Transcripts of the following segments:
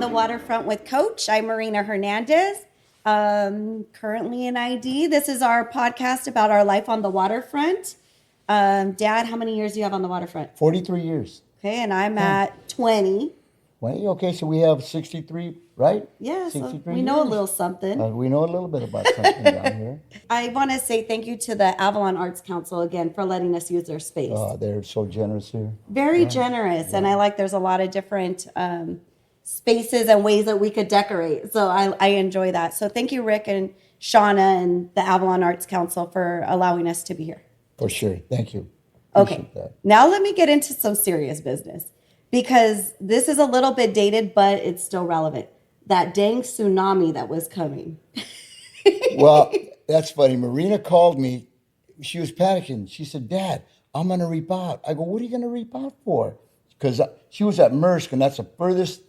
the Waterfront with Coach. I'm Marina Hernandez, currently in ID. This is our podcast about our life on the waterfront. Dad, how many years do you have on the waterfront? 43 years. Okay, and I'm at 20. 20? Okay, so we have 63, right? Yeah, so 63 we know a years. little something. We know a little bit about something down here. I want to say thank you to the Avalon Arts Council again for letting us use their space. They're so generous here. Very generous, and I like there's a lot of different spaces and ways that we could decorate. So I enjoy that. So thank you, Rick and Shauna and the Avalon Arts Council for allowing us to be here. For sure. Thank you. Okay, now let me get into some serious business because this is a little bit dated, but it's still relevant. That dang tsunami that was coming. Well, that's funny. Marina called me. She was panicking. She said, Dad, I'm going to reap out. I go, what are you going to reap out for? Because she was at Maersk, and that's the furthest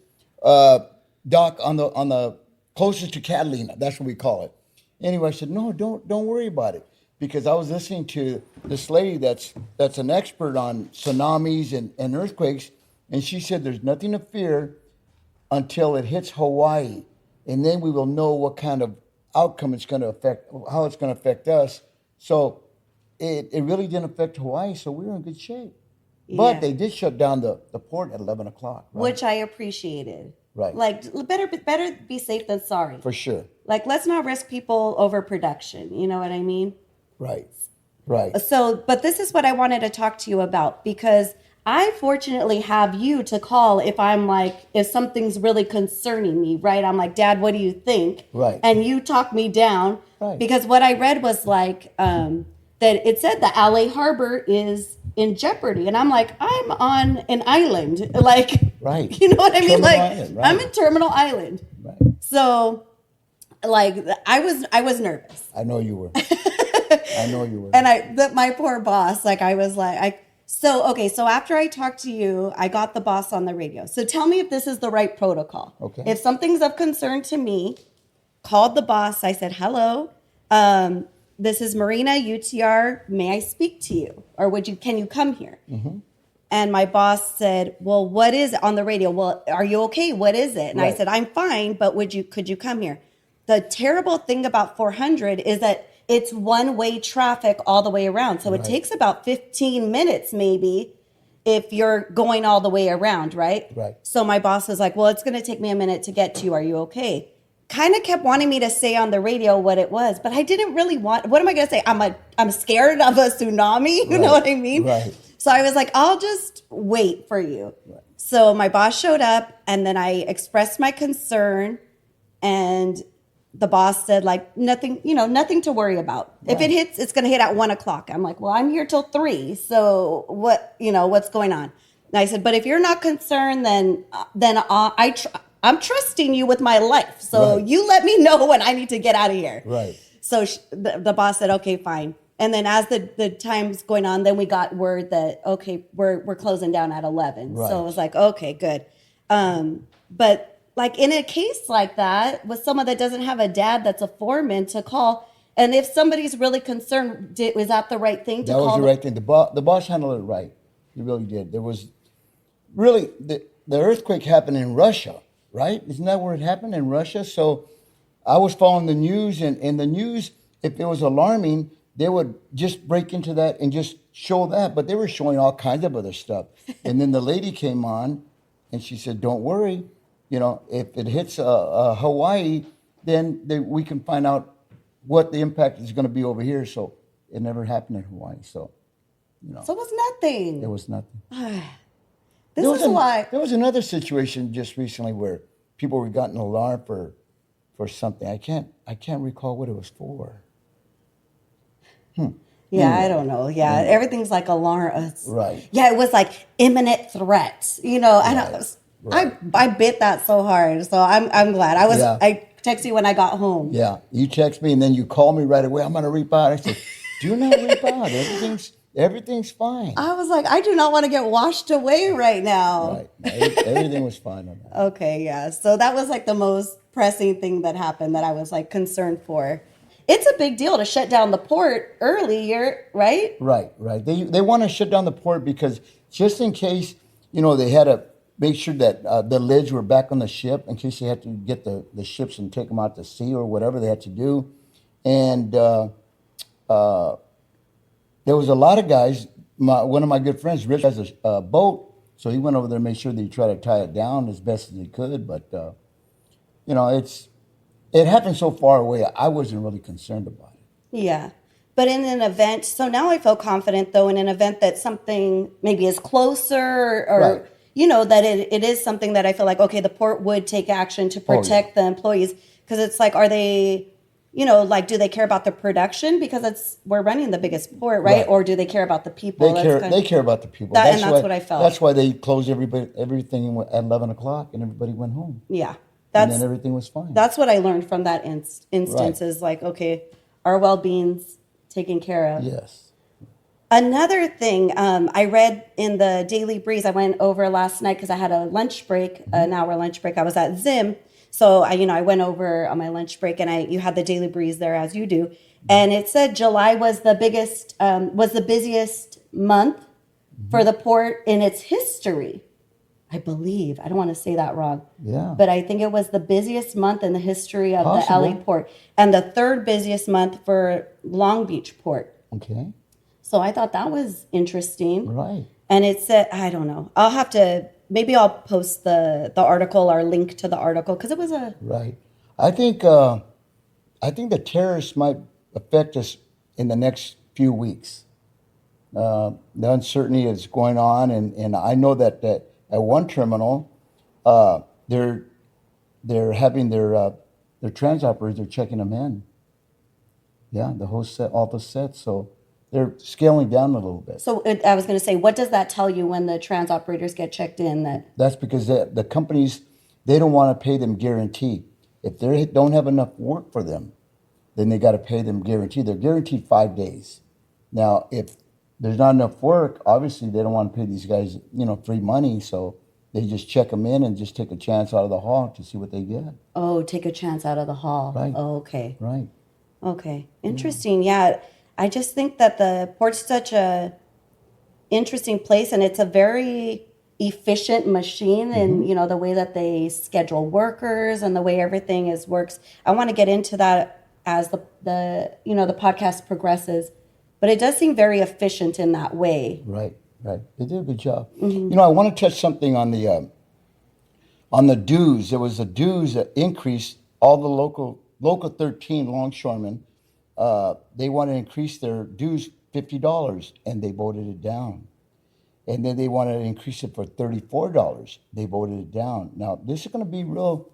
dock on the closest to Catalina. That's what we call it. Anyway, I said, no, don't worry about it. Because I was listening to this lady that's an expert on tsunamis and earthquakes, and she said there's nothing to fear until it hits Hawaii, and then we will know what kind of outcome it's going to affect, how it's going to affect us. So it really didn't affect Hawaii, so we were in good shape. Yeah. But they did shut down the port at 11 o'clock. Right? Which I appreciated. Right. Like, better be safe than sorry. For sure. Like, let's not risk people overproduction. You know what I mean? Right. So, but this is what I wanted to talk to you about because I fortunately have you to call if something's really concerning me, right? I'm like, Dad, what do you think? Right. And you talk me down. Right. Because what I read was like, that it said the LA harbor is in jeopardy. And I'm like, I'm on an island. Like, right. You know what I mean? Terminal Like, Island, right. I'm in Terminal Island. Right. So, like, I was nervous. I know you were. I know you were. And my poor boss, like I was like, so after I talked to you, I got the boss on the radio. So tell me if this is the right protocol. Okay. If something's of concern to me, called the boss. I said, hello, this is Marina, UTR. May I speak to you? Or can you come here? Mm-hmm. And my boss said, well, what is it on the radio? Well, are you okay? What is it? And right. I said, I'm fine, but could you come here? The terrible thing about 400 is that it's one-way traffic all the way around. So it takes about 15 minutes maybe if you're going all the way around, right? Right. So my boss was like, well, it's going to take me a minute to get to you. Are you okay? Kind of kept wanting me to say on the radio what it was, but I didn't really what am I going to say? I'm scared of a tsunami. You know what I mean? Right. So I was like, I'll just wait for you. Right. So my boss showed up and then I expressed my concern and the boss said, like, nothing to worry about. Right. If it hits, it's going to hit at 1 o'clock. I'm like, well, I'm here till 3. So what's going on? And I said, but if you're not concerned, then I'm trusting you with my life. So you let me know when I need to get out of here. Right. So the boss said, okay, fine. And then as the time's going on, then we got word that, okay, we're closing down at 11. Right. So it was like, okay, good. But like in a case like that, with someone that doesn't have a dad that's a foreman to call, and if somebody's really concerned, was that the right thing to call? That was the right thing. The boss handled it right. He really did. There was really, the earthquake happened in Russia, right? Isn't that where it happened, in Russia? So I was following the news, and in the news, if it was alarming, they would just break into that and just show that. But they were showing all kinds of other stuff. And then the lady came on, and she said, don't worry. If it hits Hawaii, then we can find out what the impact is going to be over here. So it never happened in Hawaii. So, So it was nothing. There was nothing. This is why. There was another situation just recently where people were gotten alarm for something. I can't recall what it was for. Yeah, I don't know. Yeah, everything's like alarm. Right. Yeah, it was like imminent threats. Right. I bit that so hard. So I'm glad. I texted you when I got home. Yeah, you text me and then you call me right away. I'm going to reap out. I said, do not reap out. Everything's fine. I was like, I do not want to get washed away right now. Right. Everything was fine on that. Okay, yeah. So that was like the most pressing thing that happened that I was like concerned for. It's a big deal to shut down the port earlier, right? Right. They want to shut down the port because just in case, they had make sure that the lids were back on the ship in case they had to get the ships and take them out to sea or whatever they had to do. And there was a lot of guys. One of my good friends, Rich, has a boat, so he went over there and made sure that he tried to tie it down as best as he could. But it happened so far away. I wasn't really concerned about it. Yeah. But in an event, so now I feel confident though in an event that something maybe is closer or Right. that it is something that I feel like, okay, the port would take action to protect the employees. Because it's like, are they, like, do they care about the production? Because we're running the biggest port, right? Right. Or do they care about the people? They care about the people. And that's what I felt. That's why they closed everything at 11 o'clock and everybody went home. Yeah. And then everything was fine. That's what I learned from that instance Right. is like, okay, our well-being's taken care of. Yes. Another thing I read in the Daily Breeze, I went over last night because I had a lunch break, an hour lunch break. I was at Zim. So I went over on my lunch break and you had the Daily Breeze there as you do. And it said July was the busiest month for the port in its history. I believe. I don't want to say that wrong. Yeah. But I think it was the busiest month in the history of the LA port and the third busiest month for Long Beach port. Okay. So I thought that was interesting. Right. And it said, I don't know. Maybe I'll post the article or link to the article because it was Right. I think the terrorists might affect us in the next few weeks. The uncertainty is going on, and I know that at one terminal, they're having their trans operators, they're checking them in. Yeah, the whole set, all the sets. So they're scaling down a little bit. So I was going to say, what does that tell you when the trans operators get checked in? That's because the companies, they don't want to pay them guarantee. If they don't have enough work for them, then they got to pay them guarantee. They're guaranteed 5 days. Now, if there's not enough work, obviously they don't want to pay these guys, free money. So they just check them in and just take a chance out of the hall to see what they get. Oh, take a chance out of the hall. Right. Oh, okay. Right. Okay. Interesting. Yeah. I just think that the port's such a interesting place, and it's a very efficient machine, and the way that they schedule workers and the way everything works. I want to get into that as the podcast progresses, but it does seem very efficient in that way. Right. They did a good job. I want to touch something on the dues. There was a dues that increased. All the local 13 longshoremen, they want to increase their dues $50, and they voted it down. And then they wanted to increase it for $34. They voted it down. Now, this is going to be real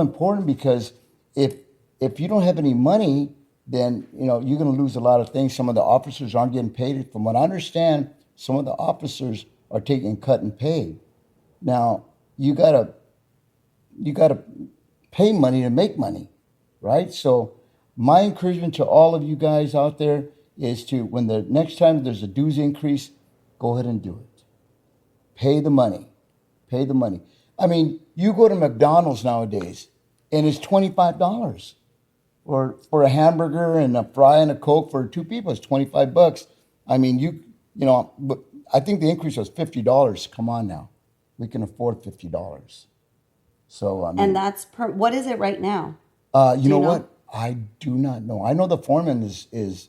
important because if you don't have any money, then you're going to lose a lot of things. Some of the officers aren't getting paid. From what I understand, some of the officers are taking cut and pay. Now, you gotta pay money to make money, right? So my encouragement to all of you guys out there is to, when the next time there's a dues increase, go ahead and do it. Pay the money. I mean, you go to McDonald's nowadays, and it's $25. Or for a hamburger and a fry and a Coke for 2 people, it's $25. I mean, but I think the increase was $50. Come on now, we can afford $50. So I mean, And that's what is it right now? You know what? I do not know. I know the foreman is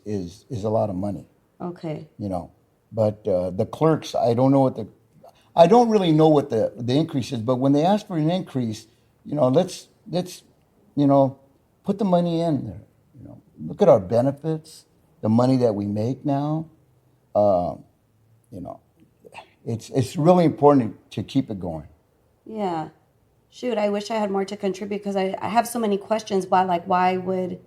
a lot of money. Okay. But the clerks, I don't really know what the increase is. But when they ask for an increase, let's put the money in there. Look at our benefits, the money that we make now. It's really important to keep it going. Yeah. Shoot, I wish I had more to contribute because I have so many questions. Why would,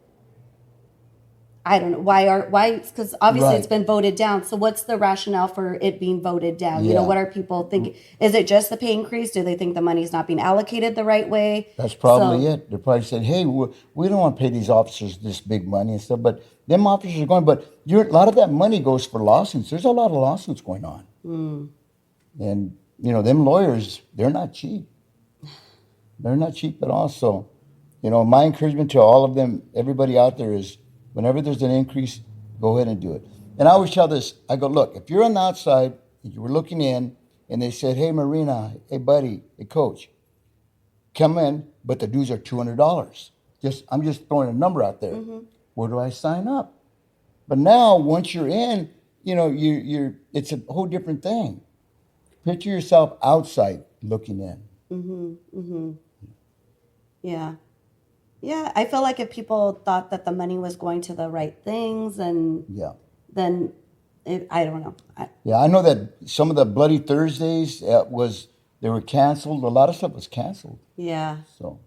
I don't know, why, because obviously Right. It's been voted down. So what's the rationale for it being voted down? Yeah. What are people thinking? Is it just the pay increase? Do they think the money's not being allocated the right way? That's probably it. They're probably saying, hey, we don't want to pay these officers this big money and stuff. But them officers are going, but a lot of that money goes for lawsuits. There's a lot of lawsuits going on. And, them lawyers, they're not cheap. They're not cheap at all. So, my encouragement to all of them, everybody out there is, whenever there's an increase, go ahead and do it. And I always tell this, I go, look, if you're on the outside, if you were looking in, and they said, "Hey, Marina, hey, buddy, hey, coach, come in, but the dues are $200. I'm just throwing a number out there. Where do I sign up?" But now, once you're in, you're it's a whole different thing. Picture yourself outside looking in. Yeah. Yeah. I feel like if people thought that the money was going to the right things, and Yeah. then I don't know. Yeah, I know that some of the Bloody Thursdays they were canceled. A lot of stuff was canceled. Yeah. So,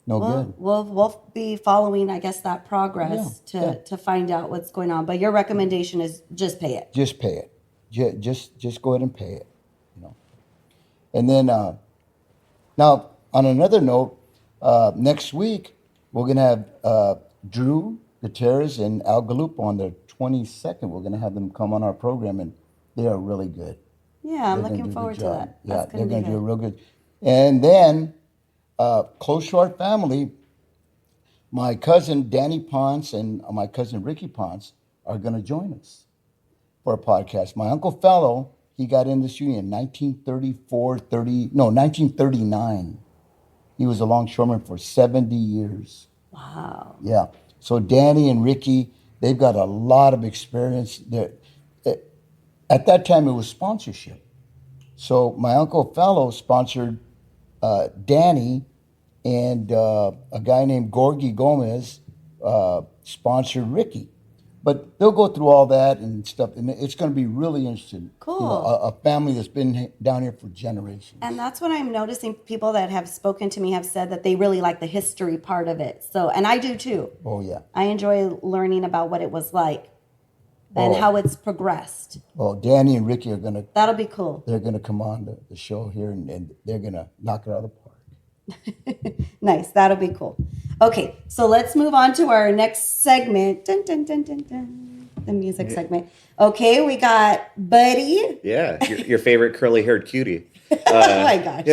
no Well, good. we'll be following, I guess, that progress to find out what's going on. But your recommendation is just pay it. Just pay it. Just go ahead and pay it. And then now on another note, next week we're gonna have Drew Gutierrez and Al Galup on the 22nd. We're gonna have them come on our program, and they are really good. Yeah, I'm They're gonna do looking a forward good to job. that. Yeah, That's they're going to gonna be do good. real good. And then close to our family, my cousin Danny Ponce and my cousin Ricky Ponce are gonna join us for a podcast. My uncle Fellow, he got in this union in 1939. He was a longshoreman for 70 years. Wow. Yeah. So Danny and Ricky, they've got a lot of experience. At that time, it was sponsorship. So my uncle Fellow sponsored Danny, and a guy named Gorgie Gomez sponsored Ricky. But they'll go through all that and stuff, and it's going to be really interesting. Cool. A family that's been down here for generations. And that's what I'm noticing. People that have spoken to me have said that they really like the history part of it. So, and I do too. Oh, yeah. I enjoy learning about what it was like and how it's progressed. Well, Danny and Ricky are going to... That'll be cool. They're going to come on the show here, and they're going to knock it out of the park. Nice. That'll be cool. Okay, so let's move on to our next segment. Dun, dun, dun, dun, dun. The music segment. Okay, we got Buddy. Yeah, your favorite curly-haired cutie. Oh my gosh.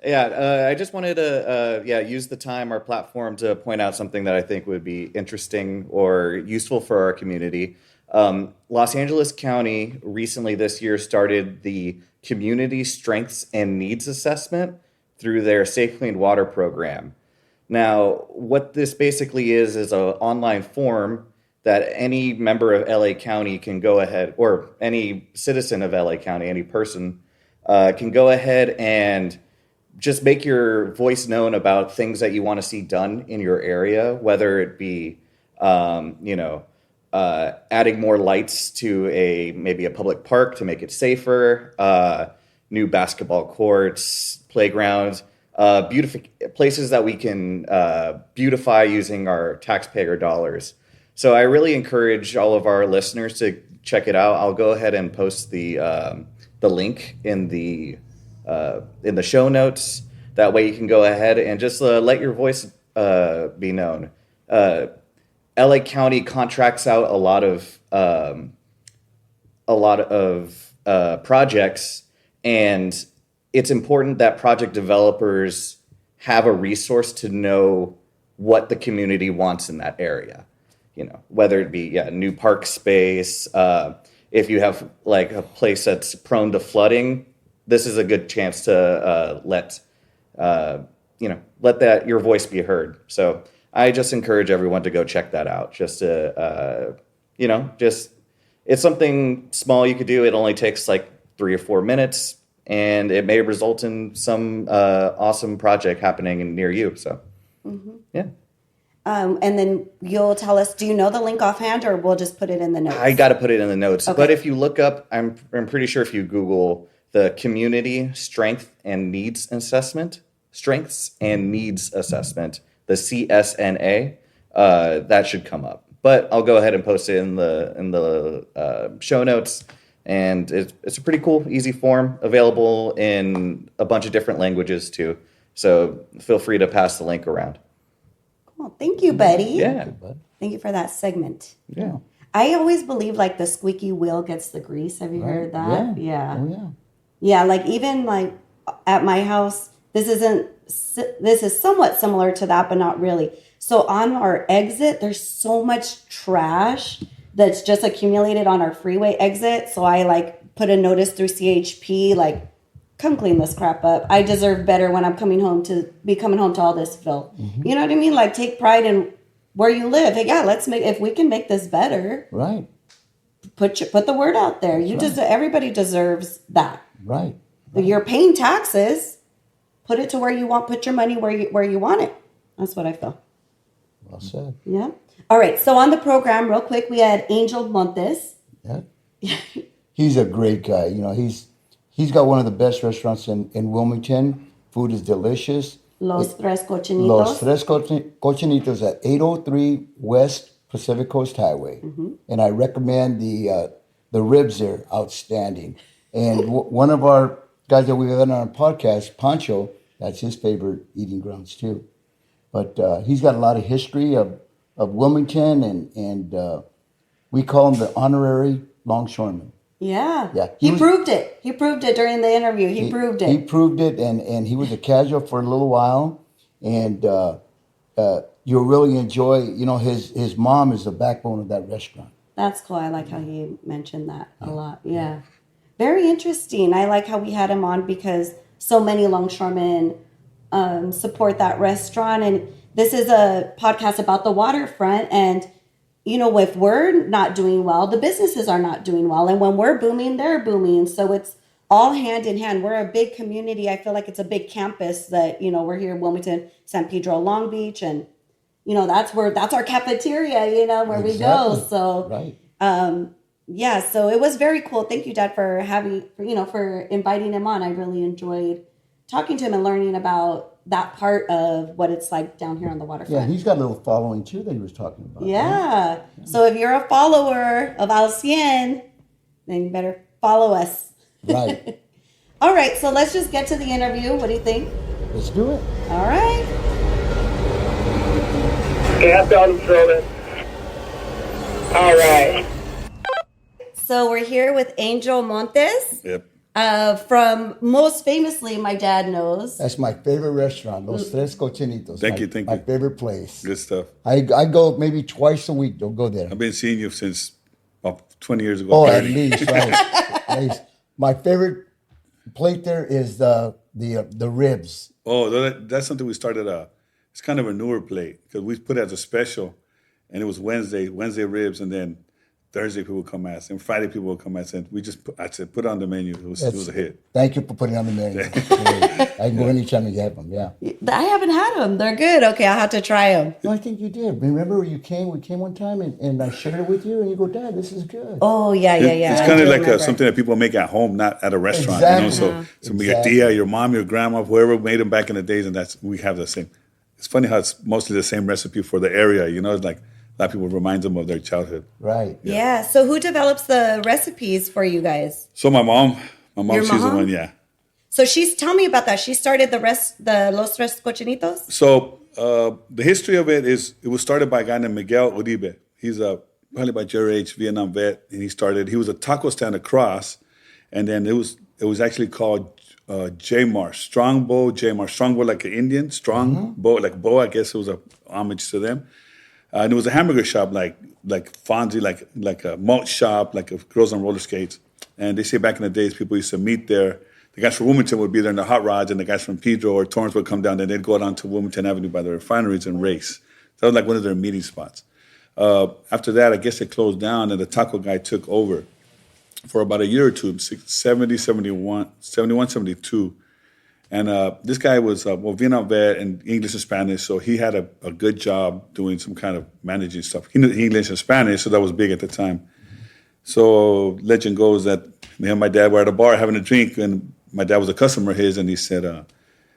Yeah, I just wanted to use the time, our platform, to point out something that I think would be interesting or useful for our community. Los Angeles County recently this year started the Community Strengths and Needs Assessment through their Safe Clean Water program. Now, what this basically is an online form that any member of LA County can go ahead, or any citizen of LA County, any person, can go ahead and just make your voice known about things that you want to see done in your area, whether it be, adding more lights to maybe a public park to make it safer, new basketball courts, playgrounds, places that we can beautify using our taxpayer dollars. So I really encourage all of our listeners to check it out. I'll go ahead and post the link in the show notes. That way you can go ahead and just let your voice be known. LA County contracts out a lot of projects, and it's important that project developers have a resource to know what the community wants in that area. Whether it be new park space. If you have like a place that's prone to flooding, this is a good chance to let your voice be heard. So I just encourage everyone to go check that out. Just to it's something small you could do. It only takes like 3 or 4 minutes, and it may result in some awesome project happening near you. So, yeah. And then you'll tell us, do you know the link offhand, or we'll just put it in the notes? I got to put it in the notes. Okay. But if you look up, I'm pretty sure if you Google the Community Strengths and Needs Assessment, the CSNA, that should come up. But I'll go ahead and post it in the show notes. And it's a pretty cool, easy form, available in a bunch of different languages too. So feel free to pass the link around. Cool. Thank you, buddy. Yeah. Thank you for that segment. Yeah. I always believe like the squeaky wheel gets the grease. Have you heard that? Yeah. Oh, yeah. Yeah, like even like at my house, this is somewhat similar to that, but not really. So on our exit, there's so much trash that's just accumulated on our freeway exit. So I like put a notice through CHP, like, come clean this crap up. I deserve better when I'm coming home to all this filth. You know what I mean? Like, take pride in where you live. Hey, yeah, if we can make this better. Right. Put the word out there. Everybody deserves that. Right. You're paying taxes. Put it to where you want. Put your money where you want it. That's what I feel. Well said. Yeah. All right. So on the program, real quick, we had Angel Montes. Yeah. He's a great guy. You know, he's got one of the best restaurants in Wilmington. Food is delicious. Los Tres Cochinitos. Los Tres Cochinitos at 803 West Pacific Coast Highway. And I recommend the ribs there, outstanding. And one of our guys that we've had on our podcast, Pancho, that's his favorite eating grounds too. But he's got a lot of history of Wilmington, and we call him the honorary longshoreman. Yeah. Yeah. He proved it. He proved it during the interview. He proved it. He proved it, and he was a casual for a little while, and you'll really enjoy. You know, his mom is the backbone of that restaurant. That's cool. I like how he mentioned that a lot. Yeah. Very interesting. I like how we had him on because so many longshoremen support that restaurant. And this is a podcast about the waterfront. And, you know, if we're not doing well, the businesses are not doing well. And when we're booming, they're booming. So it's all hand in hand. We're a big community. I feel like it's a big campus that, you know, we're here in Wilmington, San Pedro, Long Beach. And, you know, that's our cafeteria, you know, where we go. So, right. Yeah, so it was very cool. Thank you, Dad, for for inviting him on. I really enjoyed talking to him and learning about that part of what it's like down here on the waterfront. Yeah, he's got a little following too that he was talking about. Yeah. Right? So if you're a follower of Al Cien, then you better follow us. Right. All right, so let's just get to the interview. What do you think? Let's do it. All right. Gas on filming. All right. So we're here with Angel Montes. Yep. From most famously, my dad knows. That's my favorite restaurant, Los Tres Cochinitos. Thank you. My favorite place. Good stuff. I go maybe twice a week. Don't go there. I've been seeing you since about 20 years ago. Oh, 30. at least, right. At least. My favorite plate there is the ribs. Oh, that's something we started. It's kind of a newer plate because we put it as a special, and it was Wednesday ribs, and then Thursday people would come ask, and Friday people would come ask, and I said, put it on the menu. It was a hit. Thank you for putting it on the menu. I can go anytime you have them, yeah. I haven't had them. They're good. Okay, I'll have to try them. No, I think you did. Remember we came one time and I shared it with you and you go, Dad, this is good. Oh, yeah. It's kind of like something that people make at home, not at a restaurant. Exactly. You know? So your tia, your mom, your grandma, whoever made them back in the days, and we have the same. It's funny how it's mostly the same recipe for the area. You know, it's like a lot of people reminds them of their childhood. Right. Yeah. So who develops the recipes for you guys? So my mom, Your she's the mom? one, yeah. So tell me about that. She started the Los Tres Cochinitos? So the history of it was started by a guy named Miguel Uribe. He's probably by your age, Vietnam vet, and he was a taco stand across, and then it was actually called J-Mar, Strongbow J-Mar, Strongbow like an Indian, Strongbow like bow. I guess it was a homage to them. And it was a hamburger shop like Fonzie, like a malt shop, like a girls on roller skates. And they say back in the days, people used to meet there. The guys from Wilmington would be there in the hot rods, and the guys from Pedro or Torrance would come down, and they'd go down to Wilmington Avenue by the refineries and race. That was like one of their meeting spots. After that, I guess it closed down, and the taco guy took over for about a year or two, 71, 72. And this guy was Vietnam vet and English and Spanish, so he had a good job doing some kind of managing stuff. He knew English and Spanish, so that was big at the time. So legend goes that me and my dad were at a bar having a drink, and my dad was a customer of his, and he said,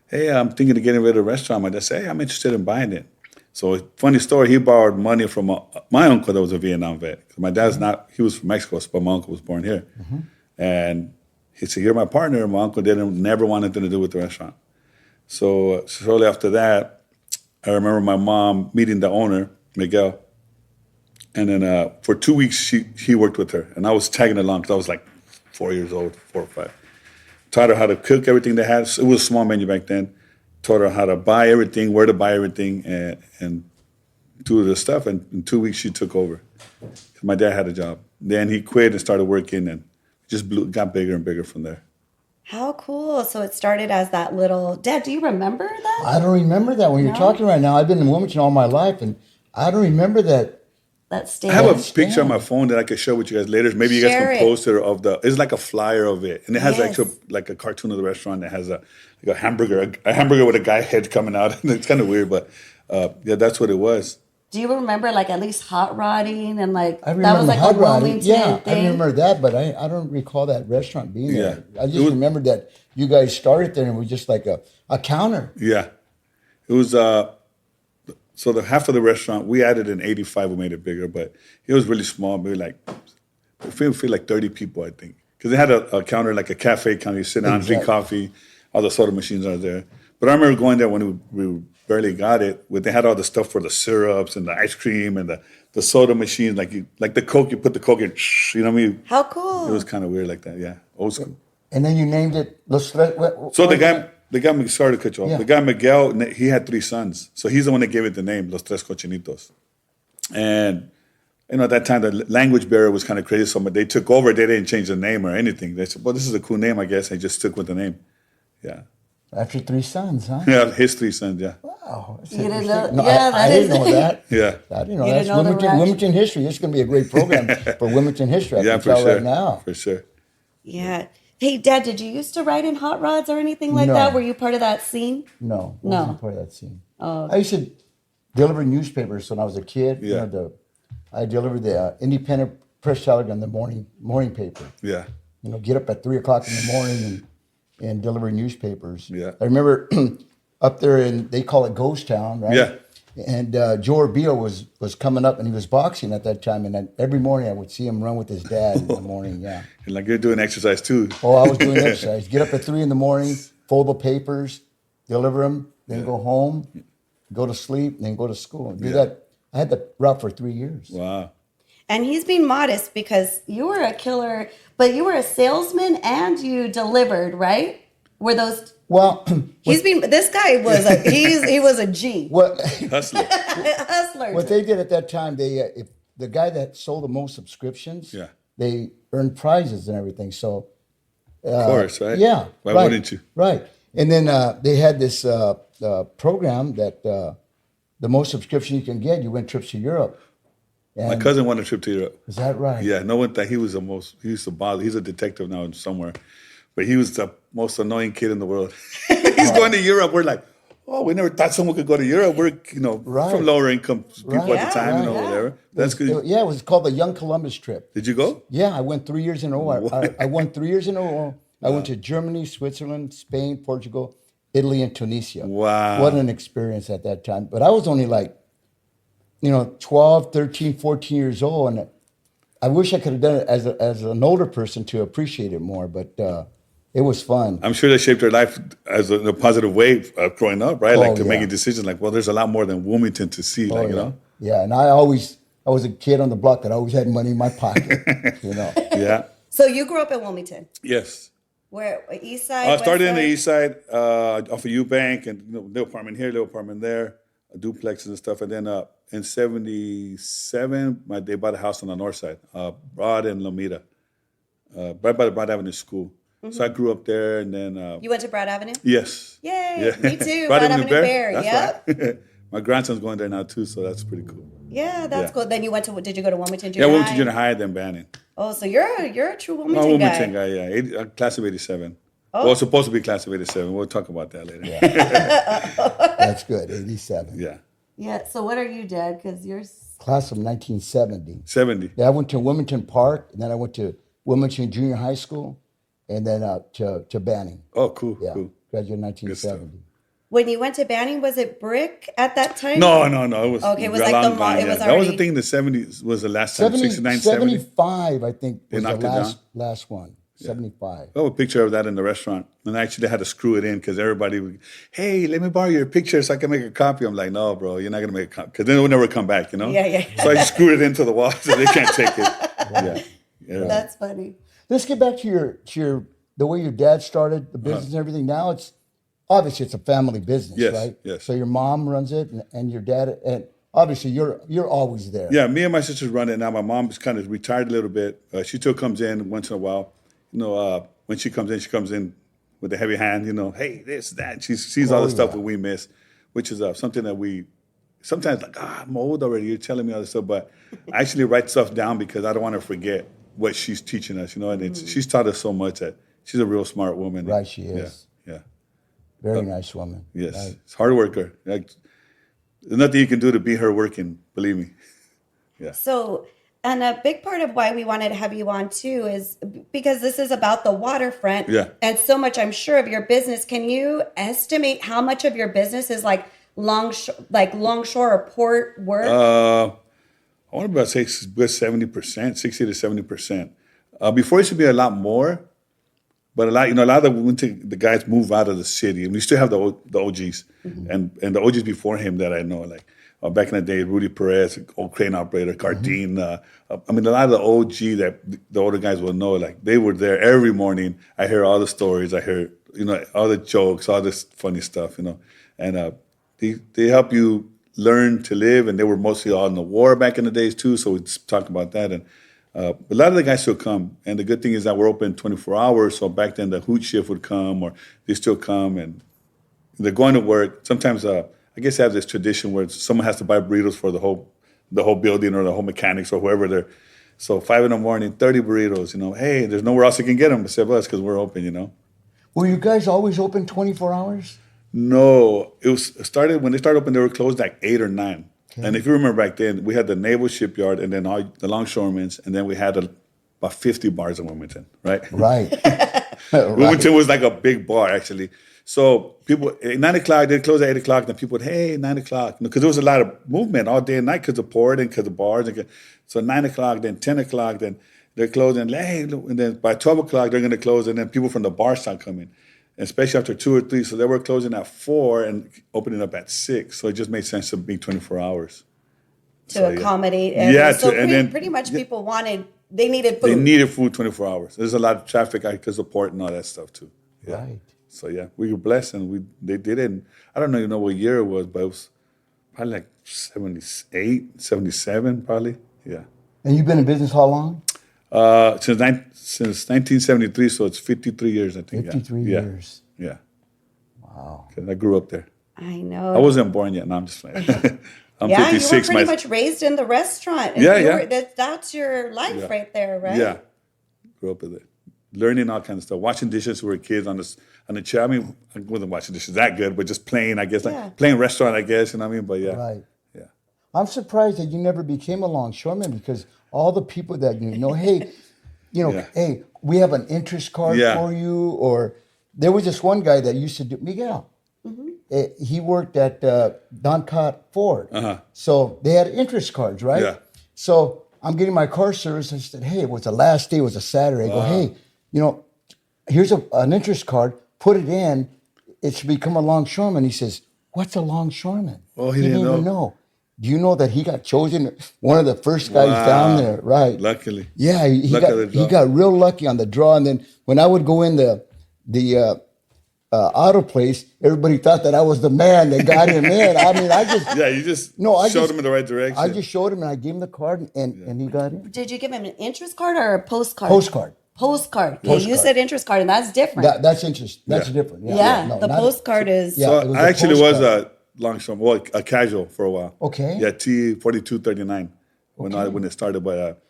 hey, I'm thinking of getting rid of the restaurant. My dad said, hey, I'm interested in buying it. So funny story, he borrowed money from my uncle that was a Vietnam vet. My dad's he was from Mexico, but my uncle was born here. Mm-hmm. And he said, you're my partner. My uncle never wanted anything to do with the restaurant. So shortly after that, I remember my mom meeting the owner, Miguel. And then for 2 weeks, he worked with her. And I was tagging along because I was like 4 years old, 4 or 5. Taught her how to cook everything they had. It was a small menu back then. Taught her how to buy everything, where to buy everything, and do the stuff. And in 2 weeks, she took over. My dad had a job. Then he quit and started working, and just got bigger and bigger from there. How cool. So it started as that little, Dad, do you remember that? I don't remember that when you're talking right now. I've been in Wilmington all my life, and I don't remember that. That stand. I have a picture on my phone that I can share with you guys later. Maybe you guys Share can it. post it of it's like a flyer of it. And it has Yes. like a cartoon of the restaurant that has a hamburger with a guy head coming out. It's kind of weird, but yeah, that's what it was. Do you remember like at least hot rodding and like I that remember was like hot a rodding. Wilmington Yeah, thing? I remember that, but I don't recall that restaurant being there. Yeah. I just It was- remember that you guys started there and it was just like a counter. Yeah. It was so the half of the restaurant, we added in 85, we made it bigger, but it was really small, maybe like it feel like 30 people, I think. Because they had a counter, like a cafe counter, you sit down, drink coffee, all the soda machines are there. But I remember going there when we barely got it, where they had all the stuff for the syrups and the ice cream and the soda machines, like the Coke, you put the Coke in, you know what I mean? How cool. It was kind of weird like that, yeah. Old school. And then you named it Los Tres. So the guy, sorry to cut you off. Yeah. The guy Miguel, he had 3 sons, so he's the one that gave it the name, Los Tres Cochinitos. And at that time the language barrier was kind of crazy. So they took over. They didn't change the name or anything. They said, "Well, this is a cool name, I guess." I just stuck with the name. Yeah, After 3 sons, huh? yeah, his 3 sons. Yeah, Wow. That's You didn't interesting. know- No, yeah, I that didn't is- know that. yeah, I didn't know You that's didn't know the Wilmington history. This is going to be a great program for Wilmington history. I yeah, can for tell sure, right now. for sure. Yeah. Hey, Dad, did you used to ride in hot rods or anything like No. that? Were you part of that scene? No, I No. wasn't part of that scene. Oh. I used to deliver newspapers when I was a kid. Yeah. I delivered the Independent Press Telegram, the morning paper. Yeah, Get up at 3:00 in the morning and deliver newspapers. Yeah. I remember up there they call it Ghost Town, right? Yeah. And Joe Urbio was coming up and he was boxing at that time. And then every morning I would see him run with his dad in the morning. Yeah. and like you're doing exercise too. Oh, I was doing exercise. Get up at 3 in the morning, fold the papers, deliver them, then go home, go to sleep, and then go to school. Do that. I had that route for 3 years. Wow. And he's being modest because you were a killer, but you were a salesman and you delivered, right? Were those? Well, This guy was he was a G. what Hustler. Hustler. what they did at that time, if the guy that sold the most subscriptions, Yeah. they earned prizes and everything. So Of course, right? yeah, Why right, wouldn't you? Right. And then they had this program that the most subscription you can get, you win trips to Europe. My And- cousin won a trip to Europe. Is that right? Yeah, no one thought he was he used to bother. He's a detective now somewhere, but he was the most annoying kid in the world. He's going to Europe. We're like, oh, we never thought someone could go to Europe. We're Right. from lower income people Right. at the time, Yeah, whatever. That's good. Yeah, it was called the Young Columbus trip. Did you go? Yeah, I went 3 years in a row. I won 3 years in a row. I went to Germany, Switzerland, Spain, Portugal, Italy, and Tunisia. Wow. What an experience at that time. But I was only like, 12, 13, 14 years old. And I wish I could have done it as an older person to appreciate it more. But it was fun. I'm sure that shaped their life in a positive way growing up, right? Oh, Making decisions like, well, there's a lot more than Wilmington to see, Oh, you yeah. know? Yeah, and I was a kid on the block that always had money in my pocket, Yeah. So you grew up in Wilmington, Yes. where East Side. I West started in the Side? East Side off of Eubank and little apartment here, little apartment there, duplexes and stuff. And then in 77, they bought a house on the north side, Broad and Lomita, right by the Broad Avenue School. So I grew up there and then... You went to Broad Avenue? yes. Yay, me too. Broad Broad Avenue Avenue Bear, That's yep. right. My grandson's going there now too, so that's pretty cool. Yeah, that's Yeah. cool. Then did you go to Wilmington Yeah, Junior Wilmington High? Junior High, then Banning. Oh, so you're a true I'm Wilmington, a Wilmington guy. guy, yeah. Class of 87. Oh. Well, supposed to be class of 87. We'll talk about that later. Yeah. That's good. 87. Yeah. So what are you, Dad? Because you're. Class of 1970. 70. Yeah, I went to Wilmington Park, and then I went to Wilmington Junior High School, and then to Banning. Oh, cool, Yeah, cool. graduated in Good stuff. 1970. When you went to Banning, was it brick at that time? No. It was Okay, it was a like long the mall- time, it was That was already- the thing in the 70s was the last time, 69, 70. 75, I think, They was the knocked it last one. 75. I have a picture of that in the restaurant. And I actually had to screw it in because everybody would, hey, let me borrow your picture so I can make a copy. I'm like, no, bro, you're not going to make a copy. Because then it would never come back, Yeah. So I just screwed it into the wall so they can't take it. Yeah. That's funny. Let's get back to your the way your dad started the business and everything. Now it's obviously it's a family business, Yes, right? yes. So your mom runs it, and your dad, and obviously you're always there. Yeah, me and my sisters run it now. My mom's kind of retired a little bit. She still comes in once in a while. when she comes in with a heavy hand, hey, this, that. She sees all the stuff that we miss, which is something that we sometimes like, I'm old already. You're telling me all this stuff, but I actually write stuff down because I don't want to forget what she's teaching us, and she's taught us so much that she's a real smart woman. Right, she is. Yeah. Very nice woman. Yes. Right. It's hard worker. Like, there's nothing you can do to beat her working, believe me. Yeah. So, and a big part of why we wanted to have you on too is because this is about the waterfront. Yeah. And so much, I'm sure, of your business. Can you estimate how much of your business is like longshore or port work? I want to say good 70%, 60 to 70%. Before it used to be a lot more, but a lot of the guys move out of the city, and we still have the OGs, and the OGs before him that I know, like back in the day, Rudy Perez, old crane operator, Cardine. A lot of the OG that the older guys will know, like they were there every morning. I hear all the stories, I hear all the jokes, all this funny stuff, and they help you learn to live, and they were mostly all in the war back in the days too. So we talk about that, and a lot of the guys still come. And the good thing is that we're open 24 hours. So back then the hoot shift would come, or they still come, and they're going to work. Sometimes I guess they have this tradition where someone has to buy burritos for the whole building or the whole mechanics or whoever they're. So 5 a.m, 30 burritos. Hey, there's nowhere else you can get them except us because we're open. Were you guys always open 24 hours? No, when they started open, they were closed like 8 or 9. Okay. And if you remember back then, we had the Naval Shipyard and then all the longshoremen's, and then we had about 50 bars in Wilmington, right? Right. Wilmington was like a big bar, actually. So people, at 9 o'clock, they'd close at 8 o'clock, then people would, hey, 9 o'clock. Because there was a lot of movement all day and night because of port and because of bars. So 9 o'clock, then 10 o'clock, then they're closing, hey, and then by 12 o'clock, they're going to close, and then people from the bar start coming. Especially after 2 or 3. So they were closing at 4 and opening up at 6. So it just made sense to be 24 hours. To accommodate. Yeah. So pretty much people they needed food. They needed food 24 hours. There's a lot of traffic because of port and all that stuff too. Yeah. Right. So yeah, we were blessed, and they did it. And I don't know what year it was, but it was probably like 78, 77 probably. Yeah. And you've been in business how long? Since 1973, so it's 53 years, I think. 53 years. Yeah. Wow. 'Cause I grew up there. I know. I wasn't born yet. No, I'm just playing. I'm yeah, 56. you were pretty much raised in the restaurant. And that's your life right there, right? Yeah. Grew up with it. Learning all kinds of stuff. Washing dishes when we were kids on the chair. I mean, I wasn't washing dishes that good, but just playing, I guess. Playing restaurant, I guess. You know what I mean? But yeah. Right. Yeah. I'm surprised that you never became a longshoreman, because all the people that hey, hey, we have an interest card for you. Or there was this one guy that used to do, Miguel. He worked at Don Cott Ford. So they had interest cards, right? Yeah. So I'm getting my car service. I said, hey, it was the last day, it was a Saturday. I go, hey, here's an interest card, put it in, it should become a longshoreman. He says, what's a longshoreman? Oh, he didn't even know. Do you know that he got chosen one of the first guys down there? Right. Luckily. Yeah, he got real lucky on the draw. And then when I would go in the auto place, everybody thought that I was the man that got him in. I mean, you just showed him in the right direction. I just showed him, and I gave him the card, and he got in. Did you give him an interest card or a postcard? Postcard. Postcard. Yeah, you said interest card, and that's different. That's interest. That's different. The postcard is. Yeah, so I actually was a longshoreman, well, a casual for a while. Okay. Yeah, T4239 when it started, but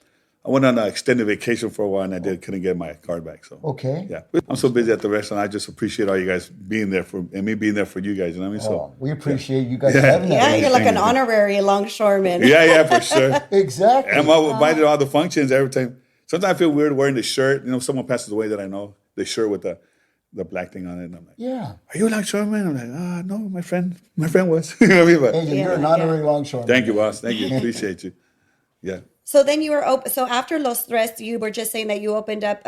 I went on an extended vacation for a while, and I couldn't get my card back. So yeah, I'm so busy at the restaurant. I just appreciate all you guys being there and me being there for you guys. You know what I mean? So we appreciate you guys having that. Yeah, you're like an honorary longshoreman. Yeah, for sure. Exactly. And I'm invited to all the functions every time. Sometimes I feel weird wearing the shirt. Someone passes away that I know, the shirt with the black thing on it, and I'm like, yeah, are you a longshoreman? I'm like, no, my friend was. You know what I mean? But, hey, you're an honorary longshoreman. Thank you, boss. Thank you. Appreciate you. Yeah. So then you were open. So after Los Tres, you were just saying that you opened up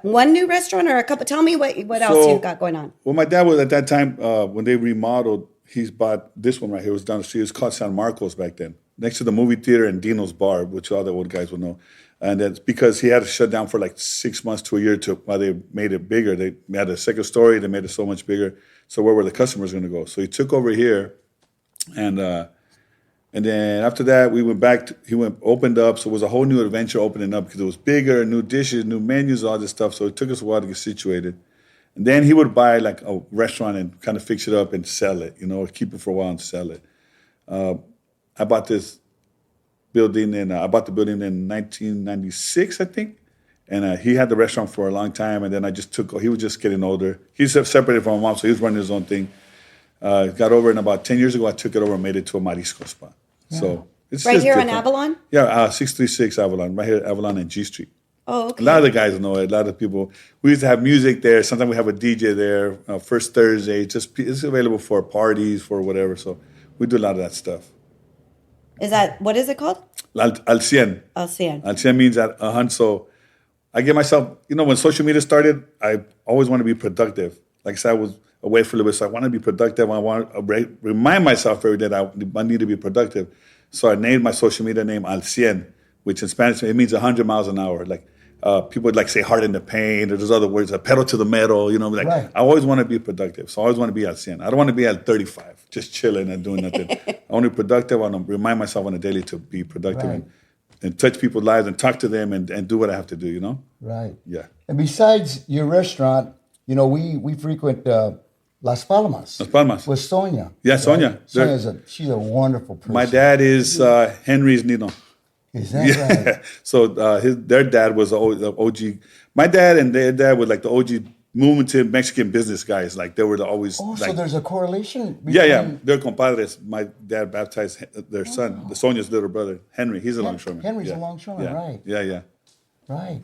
one new restaurant or a couple. Tell me what else you got going on. Well, my dad was at that time when they remodeled. He's bought this one right here. It was down the street. It was called San Marcos back then, next to the movie theater and Dino's Bar, which all the old guys will know. And that's because he had to shut down for like 6 months to a year while they made it bigger. They had a second story. They made it so much bigger. So where were the customers going to go? So he took over here, and And then after that, we went back. Opened up. So it was a whole new adventure opening up because it was bigger, new dishes, new menus, all this stuff. So it took us a while to get situated. And then he would buy like a restaurant and kind of fix it up and sell it, or keep it for a while and sell it. I bought this building I bought the building in 1996, I think. And he had the restaurant for a long time. And then he was just getting older. He's separated from my mom, so he was running his own thing. Got over it, and about 10 years ago, I took it over and made it to a marisco spot. Yeah. So it's right just here different. on Avalon? Yeah, 636 Avalon, right here at Avalon and G Street. Oh, okay. A lot of the guys know it. A lot of people. We used to have music there. Sometimes we have a DJ there. First Thursday, it's available for parties, for whatever. So we do a lot of that stuff. What is it called? Al cien. Al cien. Al cien means at 100. So I get myself, when social media started, I always want to be productive. Like I said, I was away for a little bit, so I want to be productive. I want to remind myself every day that I need to be productive. So I named my social media name Al cien, which in Spanish, it means 100 miles an hour. Like people would like say heart in the pain, or there's other words, a pedal to the metal, Right. I always want to be productive. So I always want to be Al cien. I don't want to be at 35, just chilling and doing nothing. I want to be productive. I want to remind myself on a daily to be productive. Right. And touch people's lives and talk to them and do what I have to do, Right. Yeah. And besides your restaurant, we frequent Las Palmas. Las Palmas. With Sonia. Yeah, right? Sonia. She's a wonderful person. My dad is Henry's Nino. Is that right? So their dad was the OG. My dad and their dad were like the OG movement to Mexican business guys. Like they were always. Oh, like, so there's a correlation between... Yeah. They're compadres. My dad baptized their son, the Sonia's little brother, Henry. He's a longshoreman. Henry's a longshoreman, right. Yeah. Right.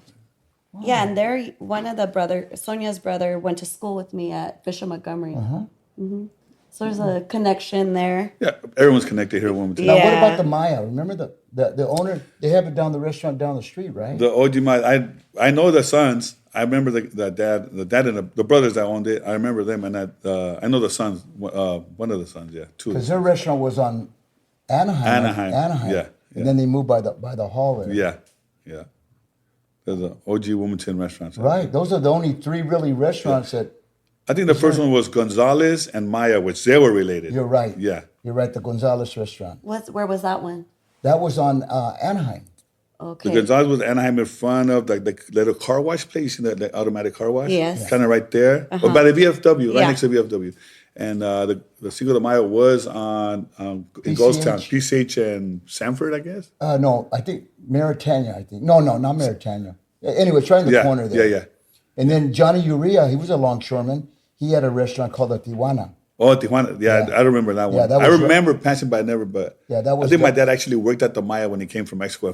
Wow. Yeah, and one of the Sonia's brother went to school with me at Bishop Montgomery. Mm-hmm. So there's a connection there. Yeah, everyone's connected here. One Now, what about the Maya? Remember the owner? They have it the restaurant down the street, right? The OG Maya. I know the sons. I remember the dad and the brothers that owned it. I remember them, and I know the sons. One of the sons, yeah, two. Because their restaurant was on Anaheim. Yeah. And then they moved by the hall there. Yeah. There's an OG Wilmington restaurant. Right. Those are the only three really restaurants that... I think the first one was Gonzalez and Maya, which they were related. You're right. Yeah. You're right, the Gonzalez restaurant. Where was that one? That was on Anaheim. Okay. The Gonzalez was Anaheim in front of the little car wash place, the automatic car wash? Yes. Kind of right there. Or by the VFW, right next to VFW. And the Cinco de Mayo was on in Ghostown, PCH and Sanford, I guess? No, I think Maritania, No, not Maritania. Anyway, it's right in the corner there. Yeah. And then Johnny Uria, he was a longshoreman. He had a restaurant called the Tijuana. Oh, Tijuana. Yeah, I remember that one. Yeah, that was I remember passing by, never, but that was I think my dad actually worked at the Maya when he came from Mexico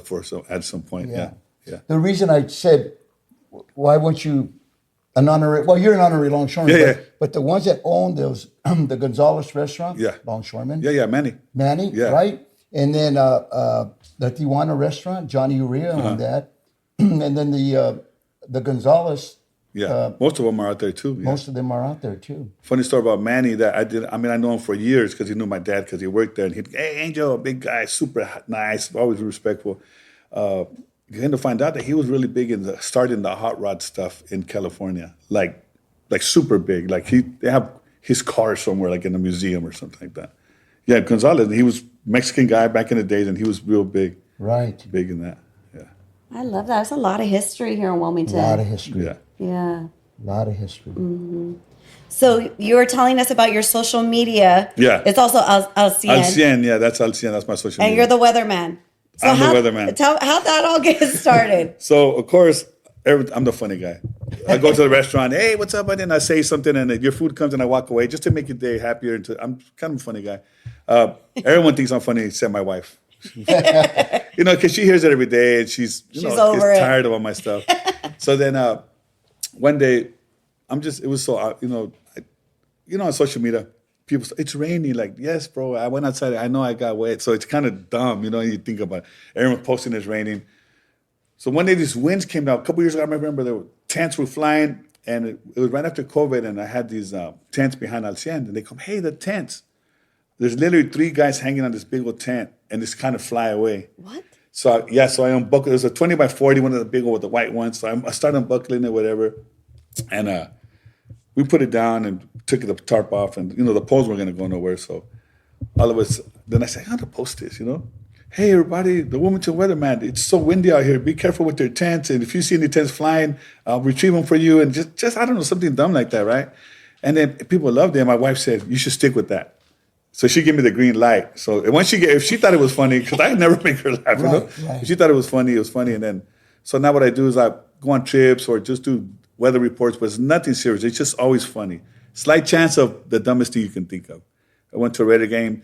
at some point. Yeah. The reason I said, why weren't you an honorary? Well, you're an honorary longshoreman. But the ones that owned those, the Gonzalez restaurant, longshoreman. Yeah, Manny. Right? And then the Tijuana restaurant, Johnny Uria owned that. And then the Gonzalez. Yeah, most of them are out there too. Most of them are out there too. Funny story about Manny that I know him for years because he knew my dad because he worked there. And he'd, hey, Angel, big guy, super nice, always respectful. Came to find out that he was really big in starting the hot rod stuff in California, like super big. Like they have his car somewhere, like in a museum or something like that. Yeah, Gonzalez, he was Mexican guy back in the days, and he was real big. Right. Big in that. Yeah. I love that. There's a lot of history here in Wilmington. A lot of history. Yeah. A lot of history. Mm-hmm. So you were telling us about your social media. Yeah. It's also Al Cien. Al Cien, yeah, that's Al Cien. That's my social media. And you're the weatherman. So I'm the weatherman. How'd that all get started? So, of course, I'm the funny guy. I go to the restaurant, hey, what's up? And then I say something, and your food comes, and I walk away just to make your day happier. I'm kind of a funny guy. Everyone thinks I'm funny except my wife. Because she hears it every day, and she's over tired of all my stuff. So then one day, it was so, on social media, people say, it's raining. Like, yes, bro, I went outside. I know I got wet. So it's kind of dumb, you think about it. Everyone posting it's raining. So one day these winds came down. A couple years ago, I remember tents were flying, and it was right after COVID, and I had these tents behind Al Cien, and they come, hey, the tents. There's literally 3 guys hanging on this big old tent, and just kind of fly away. What? So I unbuckled. It was a 20 by 40, one of the big old with the white ones. So I started unbuckling it, whatever, and we put it down and took the tarp off, and the poles weren't going to go nowhere. So all of us, then I said, I got to post this, Hey, everybody, the Wilmington weatherman, it's so windy out here. Be careful with your tents. And if you see any tents flying, I'll retrieve them for you. And just I don't know, something dumb like that, right? And then people loved it. And my wife said, you should stick with that. So she gave me the green light. So once if she thought it was funny, because I never make her laugh, Right. If she thought it was funny, And then, so now what I do is I go on trips or just do weather reports, but it's nothing serious. It's just always funny. Slight chance of the dumbest thing you can think of. I went to a Raider game,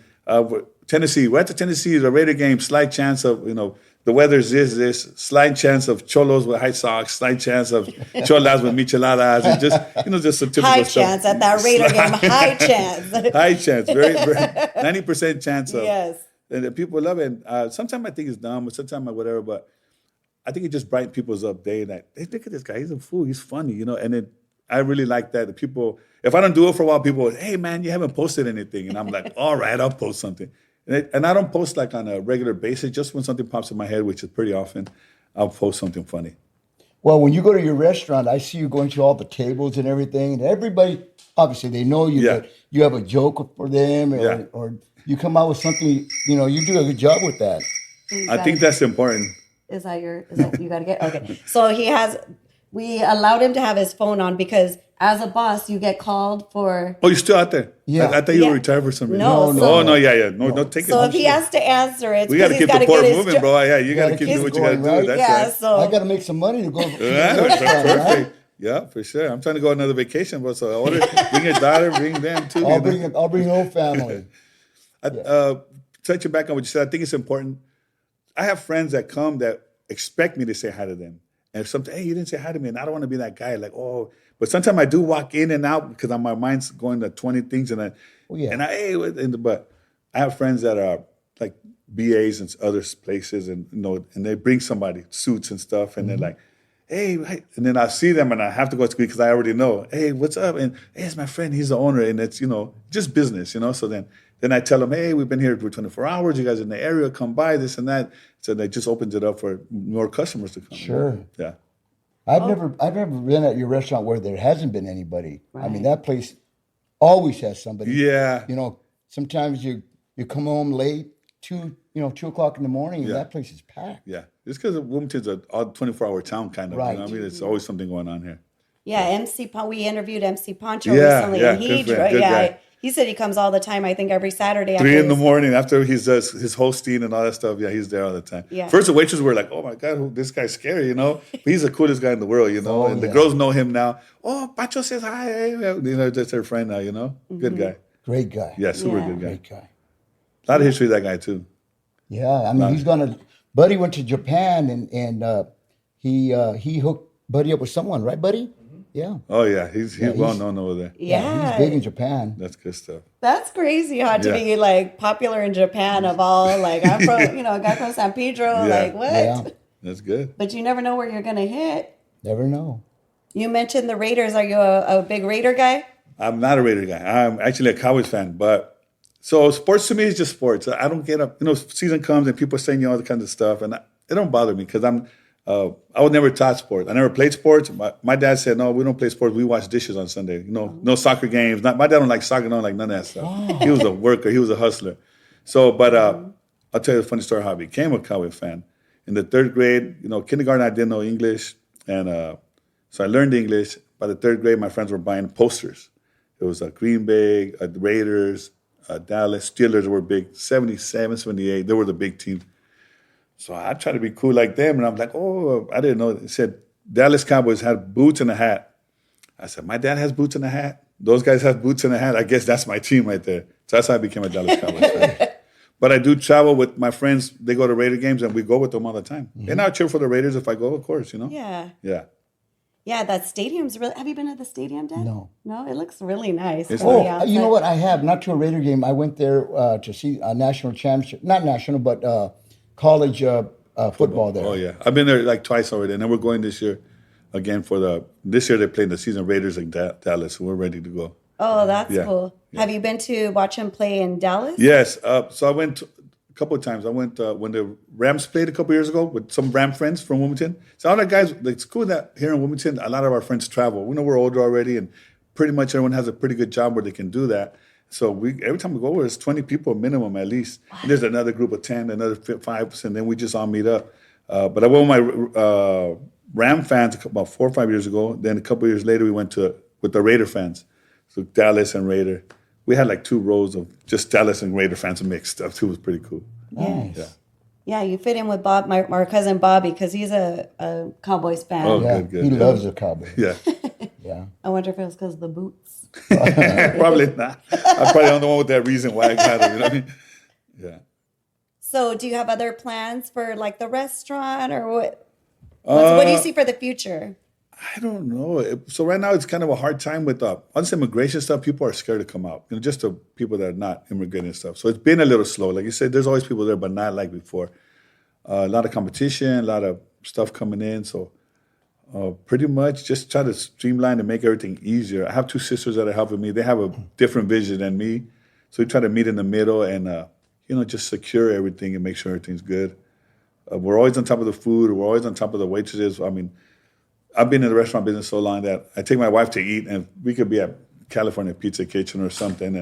Tennessee. We're at the Tennessee, the Raider game. Slight chance of the weather's this. Slight chance of cholos with high socks. Slight chance of cholas with micheladas. And just some typical High stuff. chance at that Raider game. High chance. High chance, very 90% chance of. Yes. And the people love it. Sometimes I think it's dumb, or sometimes whatever, but I think it just brightens people's up day. Like, hey, look at this guy. He's a fool. He's funny, And then I really like that. The people, if I don't do it for a while, people, hey man, you haven't posted anything, and I'm like, all right, I'll post something. And I don't post like on a regular basis. Just when something pops in my head, which is pretty often, I'll post something funny. Well, when you go to your restaurant, I see you going to all the tables and everything, and everybody, obviously, they know you, Yeah. but you have a joke for them, or you come out with something, you do a good job with that. I think that's important. Is that you got to get? Okay. So we allowed him to have his phone on because as a boss, you get called for. Oh, you're still out there? Yeah. I thought you Yeah. were retired for some reason. No, so- Oh, no, yeah. No, take it. So if he has to answer it, We got to keep the port moving, bro. Yeah, you got to keep doing what you got to going, do. right? That's Yeah, right. so I got to make some money to go. To the Yeah, restaurant, that's right? perfect. Yeah, for sure. I'm trying to go on another vacation, bro. So I order, bring your daughter, bring them too. I'll bring the whole family. Touching back on what you said, I think it's important. I have friends that come that expect me to say hi to them. And if something, hey, you didn't say hi to me, and I don't want to be that guy, like, oh. But sometimes I do walk in and out because my mind's going to 20 things, but I have friends that are like BAs and other places, and and they bring somebody suits and stuff, and they're like, hey, and then I see them and I have to go to because I already know, hey, what's up? And hey, it's my friend, he's the owner, and it's just business, So then I tell them, hey, we've been here for 24 hours. You guys in the area, come by, this and that. So that just opens it up for more customers to come. Sure. Yeah. I've never been at your restaurant where there hasn't been anybody. I mean, Right. that place always has somebody. Yeah. Sometimes you come home late, 2:00 in the morning, and Yeah. that place is packed. Yeah. It's because Wilmington's a 24-hour town, kind of. Right. You know what I mean? It's always something going on here. yeah, we interviewed MC Poncho Yeah, recently, yeah, and good friend, good guy. he said he comes all the time. I think every Saturday. 3 in the his- morning after he does his hosting and all that stuff. Yeah, he's there all the time. Yeah. First, the waitresses were like, "Oh my God, this guy's scary," But he's the coolest guy in the world, Oh, And the yeah. girls know him now. Oh, Pacho says hi. Hey. That's their friend now. Good guy. Great guy. Yeah, super Yeah. good guy. Great guy. A lot of history of that guy too. Yeah, I mean, he's gonna. Buddy went to Japan and he hooked Buddy up with someone, right, Buddy? Yeah. Oh yeah, he's Yeah, well he's- known over there. Yeah, He's big in Japan. That's good stuff. that's crazy. How to Yeah. be like popular in Japan of all. Like I'm from, a guy from San Pedro. Yeah. Like what? Yeah. That's good. But you never know where you're gonna hit. Never know. You mentioned the Raiders. Are you a big Raider guy? I'm not a Raider guy. I'm actually a Cowboys fan, but so sports to me is just sports. I don't get up. Season comes and people are saying all the kinds of stuff, and it don't bother me because I was never taught sports. I never played sports. My dad said, no, we don't play sports. We wash dishes on Sunday. No soccer games. My dad don't like soccer. Don't like none of that stuff. He was a worker. He was a hustler. So, but I'll tell you a funny story how I became a Cowboy fan. In the 3rd grade, kindergarten, I didn't know English, and so I learned English. By the 3rd grade, my friends were buying posters. It was Green Bay, Raiders, Dallas, Steelers were big. 77, 78, they were the big teams. So I tried to be cool like them, and I'm like, oh, I didn't know. It said Dallas Cowboys had boots and a hat. I said, my dad has boots and a hat. Those guys have boots and a hat. I guess that's my team right there. So that's how I became a Dallas Cowboys fan. But I do travel with my friends. They go to Raider games, and we go with them all the time. And I'll cheer for the Raiders if I go, of course, Yeah. Yeah. Yeah, that stadium's really. Have you been to the stadium, Dad? No. No, it looks really nice. It's from the nice. outside. You know what? I have not to a Raider game. I went there to see a national championship, not national, but college football there. Oh, yeah. I've been there like twice already, and then we're going this year again this year they're playing the season Raiders in Dallas, so we're ready to go. Oh, that's Yeah. cool. Yeah. Have you been to watch him play in Dallas? Yes. So I went a couple of times. I went when the Rams played a couple years ago with some Ram friends from Wilmington. So all the guys, it's cool that here in Wilmington, a lot of our friends travel. We know we're older already, and pretty much everyone has a pretty good job where they can do that. So every time we go over, it's 20 people minimum at least. And there's another group of 10, another 5, and then we just all meet up. But I went with my Ram fans about 4 or 5 years ago. Then a couple of years later, we went with the Raider fans. So Dallas and Raider. We had like 2 rows of just Dallas and Raider fans mixed up too. It was pretty cool. Nice. Yeah. Yeah, you fit in with Bob, my cousin Bobby, because he's a Cowboys fan. Oh, Yeah, good. he Yeah. loves the Cowboys. Yeah. Yeah. I wonder if it was because of the boots. Probably not. I'm probably the one with that reason why I got it. You know what I mean? Yeah. So, do you have other plans for like the restaurant, or what do you see for the future? I don't know. So right now it's kind of a hard time with all this immigration stuff. People are scared to come out. Just the people that are not immigrating and stuff. So it's been a little slow. Like you said, there's always people there, but not like before. A lot of competition, a lot of stuff coming in. So pretty much just try to streamline and make everything easier. I have 2 sisters that are helping me. They have a different vision than me. So we try to meet in the middle and, just secure everything and make sure everything's good. We're always on top of the food. We're always on top of the waitresses. I mean, I've been in the restaurant business so long that I take my wife to eat, and we could be at California Pizza Kitchen or something,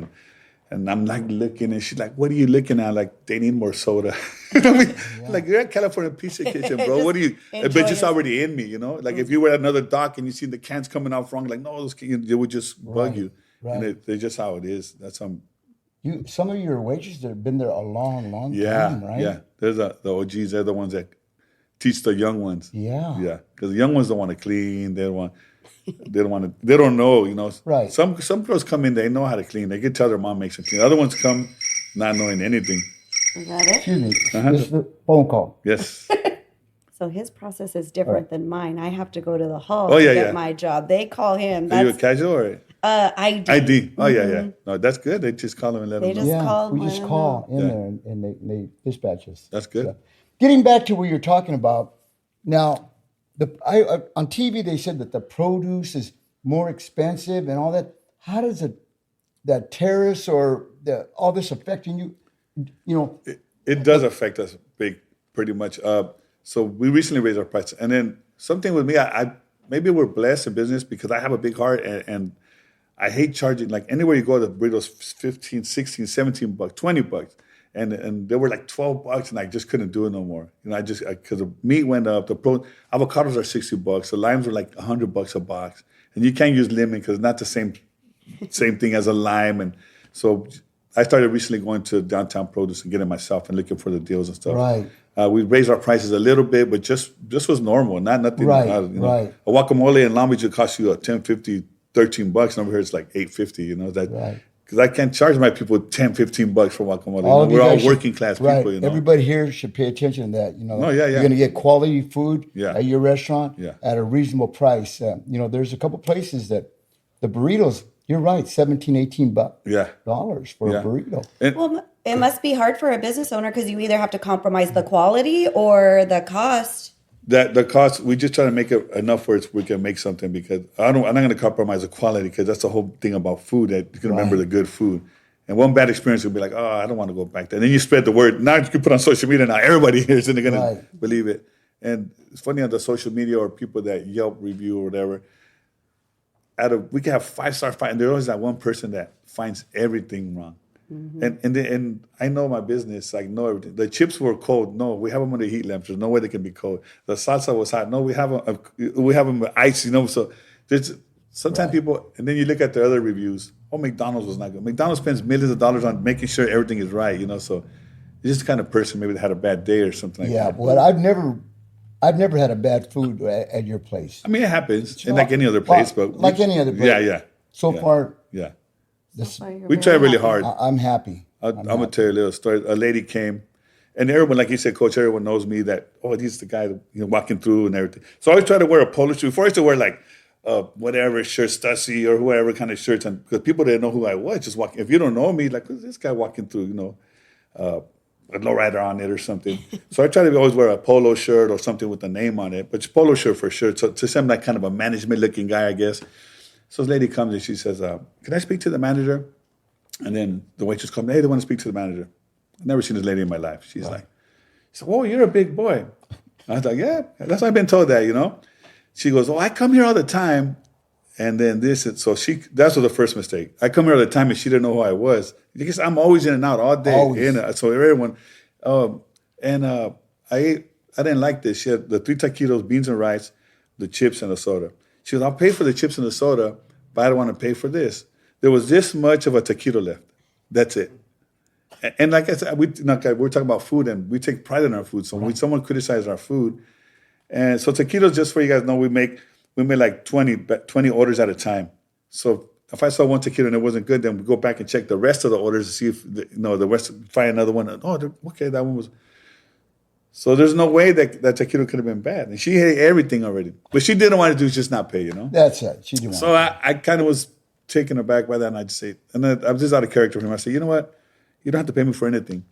and I'm like looking, and she's like, "What are you looking at?" Like, they need more soda. I mean, like, you're at California Pizza Kitchen, bro. What are you? But just already in me, Like if you were at another dock and you see the cans coming out wrong, like, no, those cans, they would just bug you. Right. And they're just how it is. That's Some of your waitresses that have been there a long yeah, time, right? yeah. There's the OGs. They're the ones that teach the young ones. Yeah. Yeah, because the young ones don't want to clean. They don't want to. They don't know. Right. Some girls come in. They know how to clean. They can tell their mom makes them clean. Other ones come not knowing anything. Is that it? Excuse me. This is the phone call. Yes. So his process is different than mine. I have to go to the hall Oh, to yeah, get yeah. my job. They call him. Are you a That's casual or ID. ID? Oh yeah. No, that's good. They just call them and let They them just know. Yeah, call we one just of call in Yeah. there and they dispatch us. That's good. So, getting back to what you're talking about, now, on TV they said that the produce is more expensive and all that. How does that tariffs or all this affecting you? It does affect us pretty much. So we recently raised our prices, and then something with me, I maybe we're blessed in business because I have a big heart and I hate charging. Like anywhere you go, the burritos 15, 16, 17 bucks, 20 bucks. And they were like 12 bucks and I just couldn't do it no more. Because the meat went up, avocados are 60 bucks, the limes were like 100 bucks a box. And you can't use lemon because it's not the same thing as a lime. And so I started recently going to downtown produce and getting myself and looking for the deals and stuff. Right. We raised our prices a little bit, but just was normal, nothing. Right, A guacamole in Long Beach would cost you $10.50, $13, and over here it's like $8.50. Right. Because I can't charge my people $10-15 for guacamole. Of you We're all guys working class right. people. Everybody here should pay attention to that. Oh, yeah. You're going to get quality food Yeah. at your restaurant Yeah. at a reasonable price. There's a couple places that the burritos, you're right, $17, $18 dollars for Yeah. a burrito. Well, it must be hard for a business owner because you either have to compromise the quality or the cost. That the cost, we just try to make it enough where we can make something because I'm not going to compromise the quality because that's the whole thing about food, that you can remember the good food. And one bad experience will be like, oh, I don't want to go back there. And then you spread the word. Now you can put on social media. Now everybody hears it and they're going to believe it. And it's funny on the social media or people that Yelp review or whatever. We can have 5-star and there's always that one person that finds everything wrong. Mm-hmm. And I know my business. I know everything. The chips were cold. No, we have them under heat lamps. There's no way they can be cold. The salsa was hot. No, we have them with ice. So there's sometimes people. And then you look at the other reviews. Oh, McDonald's was not good. McDonald's spends millions of dollars on making sure everything is right. So it's just the kind of person maybe that had a bad day or something like that. Yeah, well, I've never had a bad food at your place. I mean, it happens, and like any other place, but like any other place. Yeah. So far, yeah. We try really hard. I'm happy. I'm gonna tell you a little story. A lady came, and everyone, like you said, Coach, everyone knows me that. Oh, he's the guy walking through and everything. So I always try to wear a polo shirt. Before I used to wear like whatever shirt, Stussy or whoever kind of shirts, and because people didn't know who I was, just walking. If you don't know me, like who's this guy walking through, a lowrider on it or something. So I try to always wear a polo shirt or something with a name on it, but it's polo shirt for sure. So to some like kind of a management looking guy, I guess. So this lady comes and she says, can I speak to the manager? And then the waitress comes, hey, they want to speak to the manager. I've never seen this lady in my life. She's like, whoa, you're a big boy. I was like, yeah, that's what I've been told that, She goes, I come here all the time. And then that's was the first mistake. I come here all the time and she didn't know who I was. Because I'm always in and out all day. Always. So everyone, I didn't like this. She had the 3 taquitos, beans and rice, the chips and the soda. She goes, I'll pay for the chips and the soda, but I don't want to pay for this. There was this much of a taquito left. That's it. And like I said, we're talking about food and we take pride in our food. So when someone criticizes our food, and so taquitos, just for you guys know, we make like 20 orders at a time. So if I saw one taquito and it wasn't good, then we go back and check the rest of the orders to see if the rest, find another one. Okay, that one was. So there's no way that taquito could have been bad. And she ate everything already. But she didn't want to do is just not pay, That's it. She didn't want So I kind of was taken aback by that, and I'd say, and then I was just out of character for him. I said, you know what? You don't have to pay me for anything.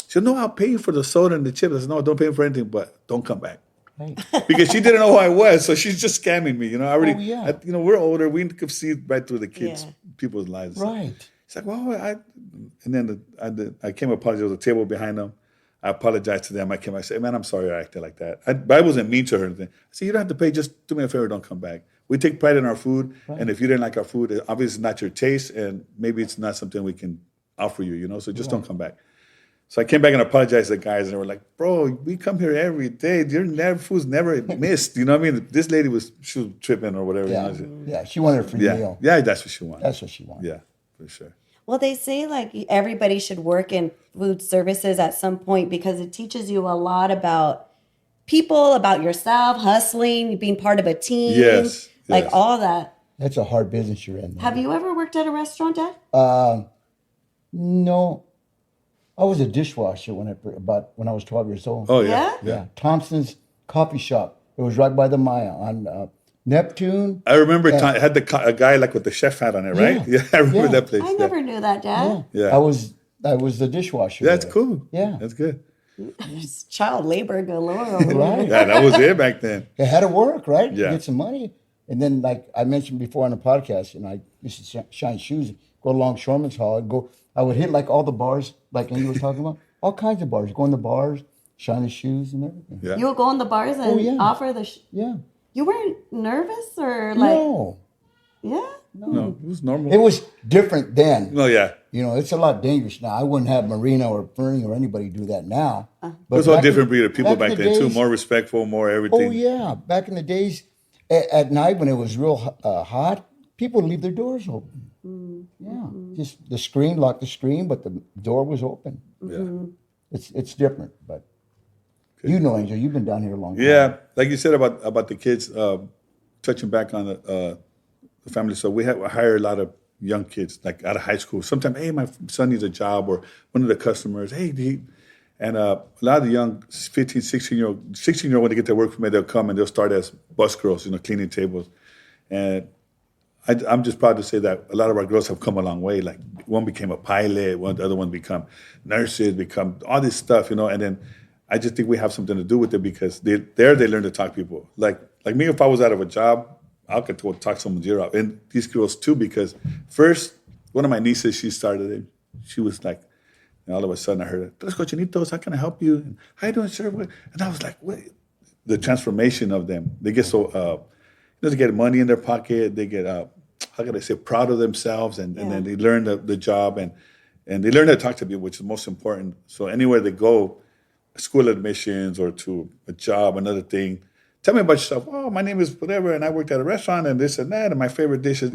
She said, no, I'll pay you for the soda and the chips. I said, no, don't pay me for anything, but don't come back. Right. Because she didn't know who I was, so she's just scamming me. I already, Oh, yeah. we're older. We could see right through the kids, people's lives. Right. She's like, well, and then I came apologize. There was a table behind them. I apologized to them. I said, man, I'm sorry I acted like that. But I wasn't mean to her or anything. I said, you don't have to pay. Just do me a favor, don't come back. We take pride in our food, and if you didn't like our food, obviously it's not your taste, and maybe it's not something we can offer you, so just don't come back. So I came back and apologized to the guys, and they were like, bro, we come here every day. Food's never missed. You know what I mean? This lady she was tripping or whatever. Yeah. Yeah. She wanted a free meal. Yeah, that's what she wanted. That's what she wanted. Yeah, for sure. Well, they say like everybody should work in food services at some point because it teaches you a lot about people, about yourself, hustling, being part of a team. Yes. Like all that. That's a hard business you're in. Have you ever worked at a restaurant, Dad? No. I was a dishwasher when I was 12 years old. Oh, yeah. Yeah. Thompson's Coffee Shop. It was right by the Maya on Neptune. I remember it had a guy like with the chef hat on it, right? Yeah. Yeah, I remember that place. I never knew that, Dad. Yeah. I was the dishwasher. That's there. cool. Yeah. That's good. It's child labor galore. over there. Right. Yeah, that was it back then. It had to work, right? Yeah. Get some money. And then, like I mentioned before on the podcast, I used to shine shoes, go to Longshoreman's Hall, I would hit like all the bars, like Andy was talking about, all kinds of bars, go in the bars, shine the shoes and everything. Yeah. You would go in the bars and offer the... Yeah. You weren't nervous or like... No. Yeah? No, it was normal. It was different then. No, yeah. It's a lot dangerous now. I wouldn't have Marina or Bernie or anybody do that now. It was all different breed of people back in the then, too. days- More respectful, more everything. Oh, yeah. Back in the days, at night when it was real hot, people would leave their doors open. Yeah. Just lock the screen, but the door was open. Yeah. It's different, but Angel, you've been down here a long time. Yeah, like you said about the kids, touching back on the family. So we hire a lot of young kids, like out of high school. Sometimes, hey, my son needs a job, or one of the customers, hey, and a lot of the young 15, 16-year-old, when they get their work permit, they'll come and they'll start as bus girls, cleaning tables. And I'm just proud to say that a lot of our girls have come a long way. Like one became a pilot, the other one become nurses, become all this stuff, and then I just think we have something to do with it because they learn to talk to people. Like me, if I was out of a job, I could talk someone's ear out. And these girls too, because first, one of my nieces, she started it. She was like, and all of a sudden I heard, Tres Cochinitos, how can I help you? And how you doing, sir? And I was like, what? The transformation of them. They get so, they get money in their pocket. They get, how can I say, proud of themselves. And then they learn the job and they learn how to talk to people, which is most important. So anywhere they go, school admissions or to a job, another thing, tell me about yourself. Oh, my name is whatever, and I worked at a restaurant and this and that, and my favorite dishes,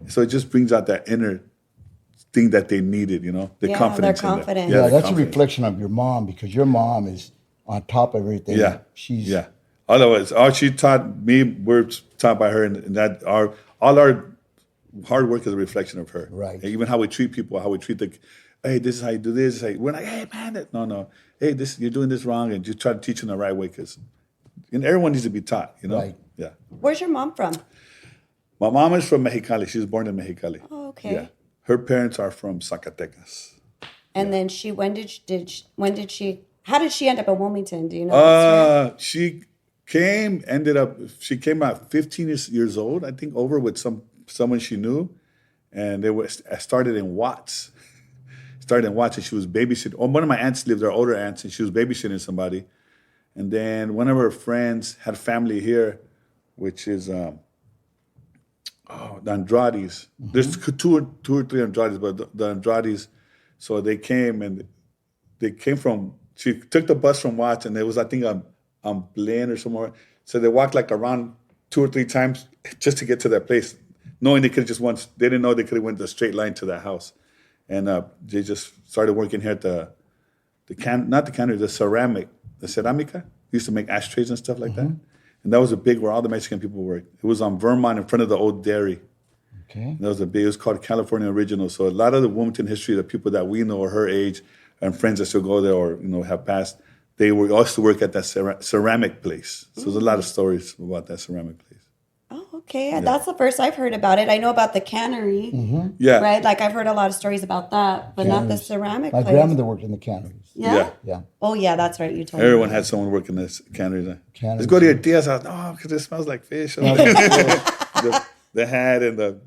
So it just brings out that inner thing that they needed, the confidence. Their confidence. Yeah, that's a reflection of your mom because your mom is on top of everything. Yeah, she's Otherwise, all she taught me, we're taught by her, and that all our hard work is a reflection of her. Right. And even how we treat people, how we treat hey, this is how you do this. Hey, we're like, hey, man, no. Hey, you're doing this wrong, and just try to teach them the right way because everyone needs to be taught, Right. Yeah. Where's your mom from? My mom is from Mexicali. She was born in Mexicali. Oh, okay. Yeah. Her parents are from Zacatecas. And then how did she end up in Wilmington? Do you know? She came out 15 years old, I think, over with someone she knew, and started in Watts. And she was babysitting. Oh, one of my aunts lived there, older aunts, and she was babysitting somebody. And then one of her friends had family here, which is the Andrades. There's two or three Andrades, but the Andrades. So they came and they came from. She took the bus from Watts, and it was I think on Blaine or somewhere. So they walked like around 2 or 3 times just to get to that place, knowing they could just once. They didn't know they could have went the straight line to that house, and they just started working here at the not the cannery, the ceramica. Used to make ashtrays and stuff like that. And that was a big where all the Mexican people worked. It was on Vermont in front of the old dairy. Okay. And that was it was called California Original. So a lot of the Wilmington history, the people that we know are her age and friends that still go there or have passed, they were also work at that ceramic place. So there's a lot of stories about that ceramic place. Oh, okay. That's the first I've heard about it. I know about the cannery, Yeah. right? Like I've heard a lot of stories about that, but not the Canneries. ceramic My place. grandmother worked in the canneries. Yeah? Yeah. Oh, yeah, that's right. You told Everyone me. had someone working this cannery. Canneries. Let's go to your tia's house. Oh, because it smells like fish. the hat and the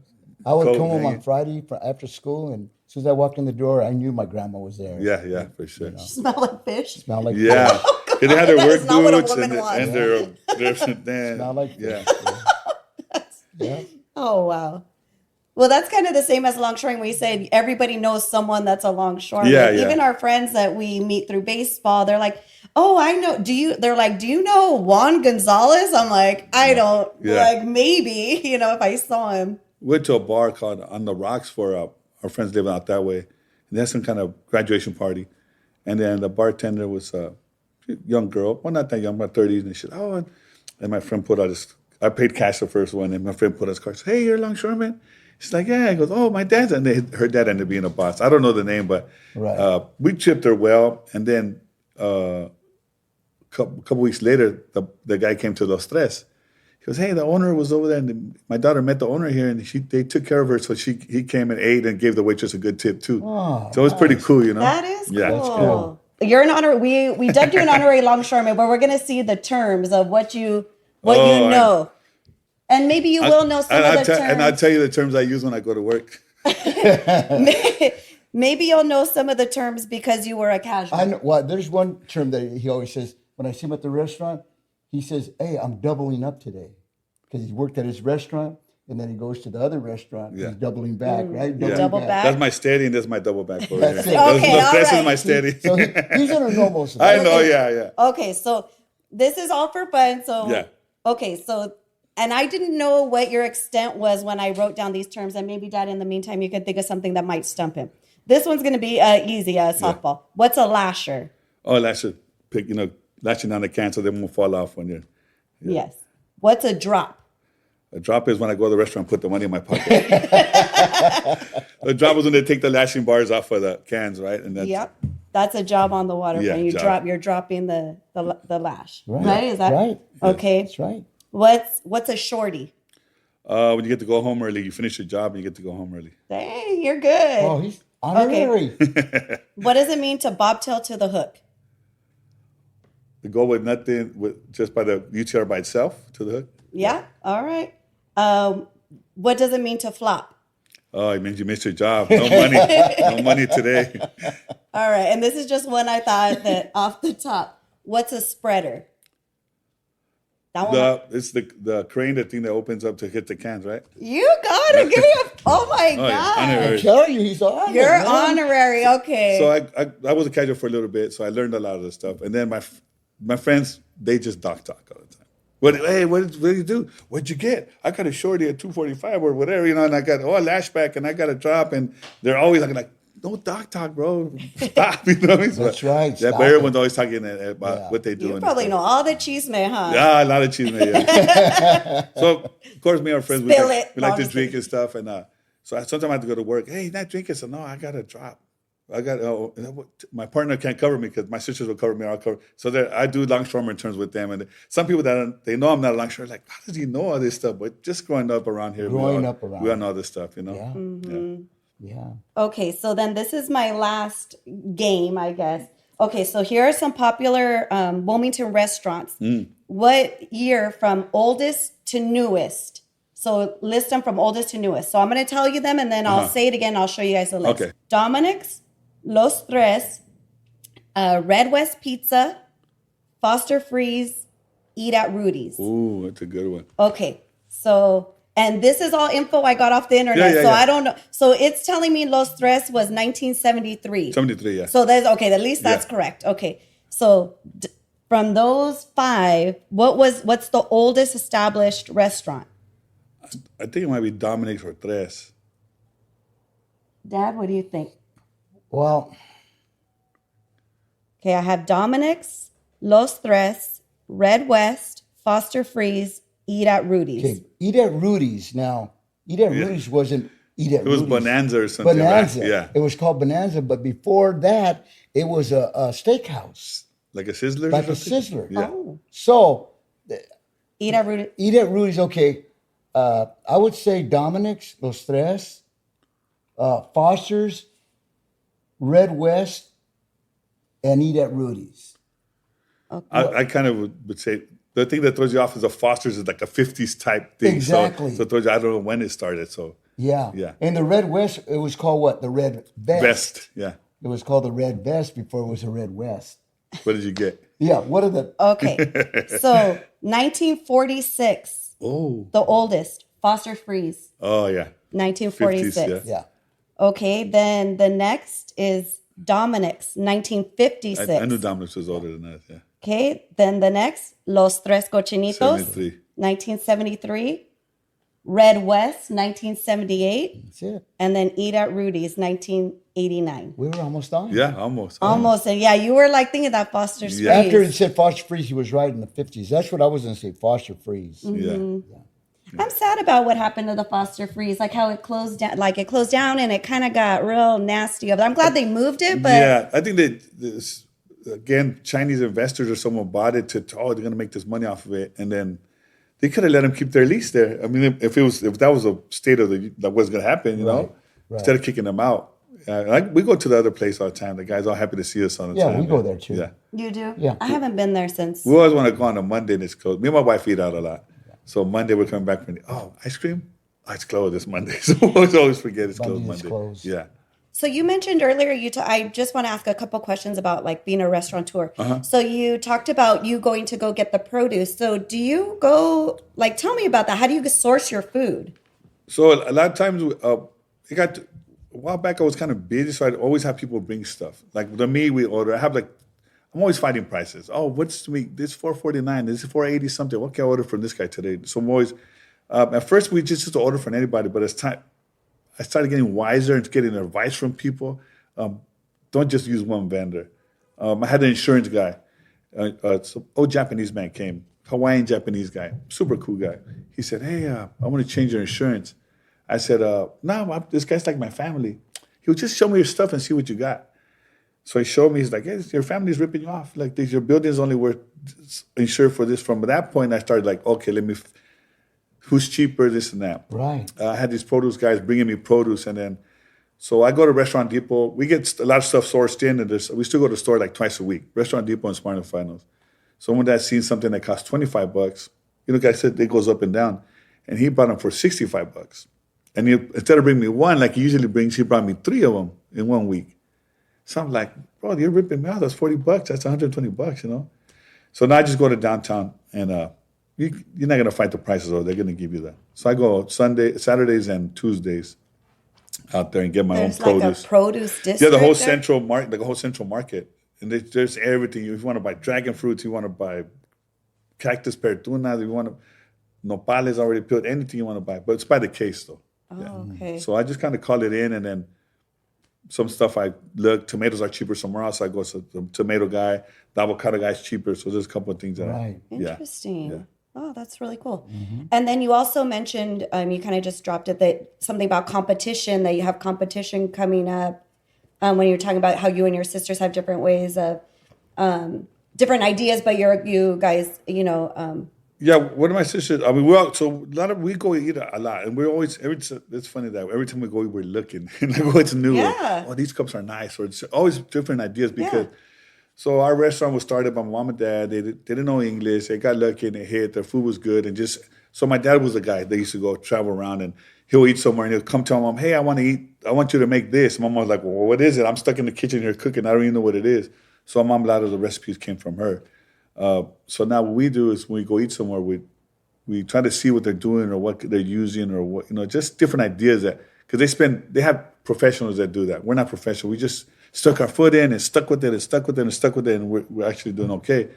I would coat come home on hanging. Friday after school, and as soon as I walked in the door, I knew my grandma was there. Yeah, for sure. Smell like fish? Smelled like Yeah. 'Cause they had their That work is not what a boots woman and, wants. and their Smell like yeah. Yeah. Oh, wow. Well, that's kind of the same as longshoring. We say everybody knows someone that's a longshoreman. Yeah, yeah. Even our friends that we meet through baseball, they're like, "Oh, I know. They're like, do you know Juan Gonzalez?" I'm like, I don't. Yeah. Like maybe, if I saw him. Went to a bar called On the Rocks for our friends living out that way. And they had some kind of graduation party. And then the bartender was a young girl. Well, not that young, about 30s. And she said, oh, and my friend put out his, I paid cash the first one. And my friend put out his card. Said, hey, you're a longshoreman? She's like, yeah. He goes, oh, my dad's. And her dad ended up being a boss. I don't know the name, but Right. we chipped her well. And then a couple weeks later, the guy came to Los Tres. He goes, hey, the owner was over there, and my daughter met the owner here, and they took care of her. So he came and ate and gave the waitress a good tip too. Oh, So it was pretty cool, That is cool. Yeah. That's cool. You're an honor. We dubbed you an honorary longshoreman, but we're gonna see the terms of what you Oh, know, and maybe you will know some of the terms. And I'll tell you the terms I use when I go to work. Maybe you'll know some of the terms because you were a casual. I know. Well, there's one term that he always says when I see him at the restaurant. He says, hey, I'm doubling up today because he's worked at his restaurant and then he goes to the other restaurant. Yeah. He's doubling back, right? Yeah. Double back. That's my steady, and that's my double back over That's here. it. Okay, all This right. is my steady. So he's in a normal. I know, yeah. Okay, so this is all for fun. So Yeah. Okay, so and I didn't know what your extent was when I wrote down these terms, and maybe Dad, in the meantime, you could think of something that might stump him. This one's going to be easy, softball. What's a lasher? Oh, lashing down the can so they won't fall off when you're. Yes. What's a drop? A drop is when I go to the restaurant and put the money in my pocket. A drop is when they take the lashing bars off of the cans, right? And that's, Yep. That's a job on the water. Yeah, When you job. you're dropping the lash. Right. Right? Is that right? okay? That's right. What's a shorty? when you get to go home early, you finish your job and you get to go home early. Dang, you're good. Oh, he's honorary. What does it mean to bobtail to the hook? To go with nothing, with just by the UTR by itself to the hook. Yeah. All right. What does it mean to flop? Oh, it means you missed your job. No money. No money today. All right. And this is just one I thought that off the top. What's a spreader? That one. It's the crane, the thing that opens up to hit the cans, right? You got it. Give me a. Oh my Oh, yeah. God. Honorary. I'm telling you, he's honorary. You're man. honorary. Okay. So I was a casual for a little bit, so I learned a lot of this stuff. And then my friends, they just talk all the time. What did you do? What'd you get? I got a shorty at 245 or whatever, and I got a lashback and I got a drop, and they're always like don't talk, bro. Stop, you know what I mean? That's right. Yeah, Stop but everyone's it. always talking about what they do. you and probably stuff. know all the chisme, huh? Yeah, a lot of cheese, yeah. So, of course, me and our friends, we Spill like, it. we like to Obviously. drink and stuff. And so sometimes I have to go to work. Hey, not drinking. So, no, I got a drop. My partner can't cover me because my sisters will cover me. I'll cover. So I do longshoreman terms with them. And some people they know I'm not a longshoreman, like, how does he know all this stuff? But just growing up around here, we all know this stuff, you know? Yeah. Mm-hmm. Yeah. Okay, so then this is my last game, I guess. Okay, so here are some popular Wilmington restaurants. What year from oldest to newest? So list them from oldest to newest. So I'm going to tell you them, and then I'll say it again. I'll show you guys the list. Okay. Dominic's, Los Tres, Red West Pizza, Foster Freeze, Eat at Rudy's. Ooh, that's a good one. Okay, so And this is all info I got off the internet, Yeah, so yeah. I don't know. So it's telling me Los Tres was 1973. 73, yeah. So there's okay. At least that's Yeah. correct. Okay. So from those 5, what's the oldest established restaurant? I think it might be Dominic's or Tres. Dad, what do you think? Well, Okay, I have Dominic's, Los Tres, Red West, Foster Freeze, Eat at Rudy's. okay, Eat at Rudy's. Now, Eat at Rudy's wasn't Eat at It was Rudy's. Bonanza or something. Bonanza. Right? Yeah. It was called Bonanza, but before that, it was a steakhouse, Like a Sizzler? or like a something? Sizzler. Yeah. Oh, So, Eat at Rudy's. Eat at Rudy's, okay. I would say Dominic's, Los Tres, Foster's, Red West, and Eat at Rudy's. I kind of would say the thing that throws you off is the Foster's is like a 50s type thing. Exactly. So it throws you, I don't know when it started. So Yeah. Yeah. And the Red West, it was called what? The Red Vest. best. Yeah. It was called the Red Vest before it was a Red West. What did you get? Yeah. What are the? Okay, so 1946, Oh. the oldest, Foster Freeze, Oh, yeah. 1946. 50s, yeah. Yeah. Okay, then the next is Dominic's, 1956. I knew Dominic's was older than that. Yeah. Okay, then the next, Los Tres Cochinitos, 73. 1973. Red West, 1978. That's it. And then Eat at Rudy's, 1989. We were almost on. Yeah, almost. Almost. And yeah, you were like thinking that Foster Freeze. Yeah. After it said Foster Freeze, he was right in the 50s. That's what I was going to say, Foster Freeze. Mm-hmm. Yeah. I'm sad about what happened to the Foster Freeze, like how it closed down. Like it closed down and it kind of got real nasty. I'm glad they moved it, but Yeah, I think that this, again, Chinese investors or someone bought it to they're going to make this money off of it, and then they could have let them keep their lease there. I mean, if that was a state of that was going to happen, you know, right. instead of kicking them out. We go to the other place all the time. The guys all happy to see us all the Yeah, time. we go there too. Yeah, you do. Yeah. I haven't been there since. we always want to go on a Monday and it's closed. Me and my wife eat out a lot, so Monday we're coming back from ice cream. Oh, it's closed this Monday, so we always forget it's closed Monday is Monday. closed. Yeah. So you mentioned earlier, I just want to ask a couple questions about like being a restaurateur. So you talked about you going to go get the produce. So do you go, like, tell me about that. How do you source your food? So a lot of times, it got a while back. I was kind of busy, so I'd always have people bring stuff. Like the meat we order, I'm always fighting prices. Oh, what's the meat? This $4.49. This is $4.80 something. What can I order from this guy today? So I'm always. At first, we just used to order from anybody, but as time, I started getting wiser and getting advice from people. Don't just use one vendor. I had an insurance guy. Some old Japanese man came, Hawaiian Japanese guy, super cool guy. He said, "Hey, I want to change your insurance." I said, "No, this guy's like my family. He'll just show me your stuff and see what you got." So he showed me. He's like, "Hey, your family's ripping you off. Like, your building's only worth insured for this." From that point, I started like, okay, who's cheaper, this and that. Right. I had these produce guys bringing me produce, and then so I go to Restaurant Depot. We get a lot of stuff sourced in, and we still go to the store like twice a week. Restaurant Depot and Smart and Finals. Someone that's seen something that costs $25, like I said, it goes up and down, and he bought them for $65. And instead of bringing me one like he usually brings, he brought me 3 of them in 1 week. So I'm like, bro, you're ripping me out. That's $40. That's $120, you know. So now I just go to downtown, and you're not gonna fight the prices, or they're gonna give you that. So I go Saturdays, and Tuesdays out there and get my There's own like produce. a produce district. Yeah, the whole there? central market, like a whole central market, and there's everything. If you want to buy dragon fruits, you want to buy cactus pertunas, you want to nopales already peeled, anything you want to buy, but it's by the case though. Oh, okay. So I just kind of call it in, and then some stuff I look. Tomatoes are cheaper somewhere else. I go to the tomato guy. The avocado guy's cheaper. So there's a couple of things that Right. Interesting. Yeah. Oh, that's really cool. And then you also mentioned, you kind of just dropped it, that something about competition, that you have competition coming up when you're talking about how you and your sisters have different ways of, different ideas, but you guys, Yeah, one of my sisters. I mean, we go eat a lot, and we're always. It's funny that every time we go, we're looking like what's new. Yeah. Like, these cups are nice, or it's always different ideas because. Yeah. So our restaurant was started by my mom and dad. They didn't know English. They got lucky and they hit. Their food was good, and so my dad was the guy. They used to go travel around, and he'll eat somewhere, and he'll come tell mom, "Hey, I want to eat. I want you to make this." Mom was like, "Well, what is it? I'm stuck in the kitchen here cooking. I don't even know what it is." So mom, a lot of the recipes came from her. So now what we do is when we go eat somewhere, we try to see what they're doing or what they're using or what, just different ideas because they have professionals that do that. We're not professional. We just stuck our foot in and stuck with it and stuck with it and stuck with it, and we're actually doing okay.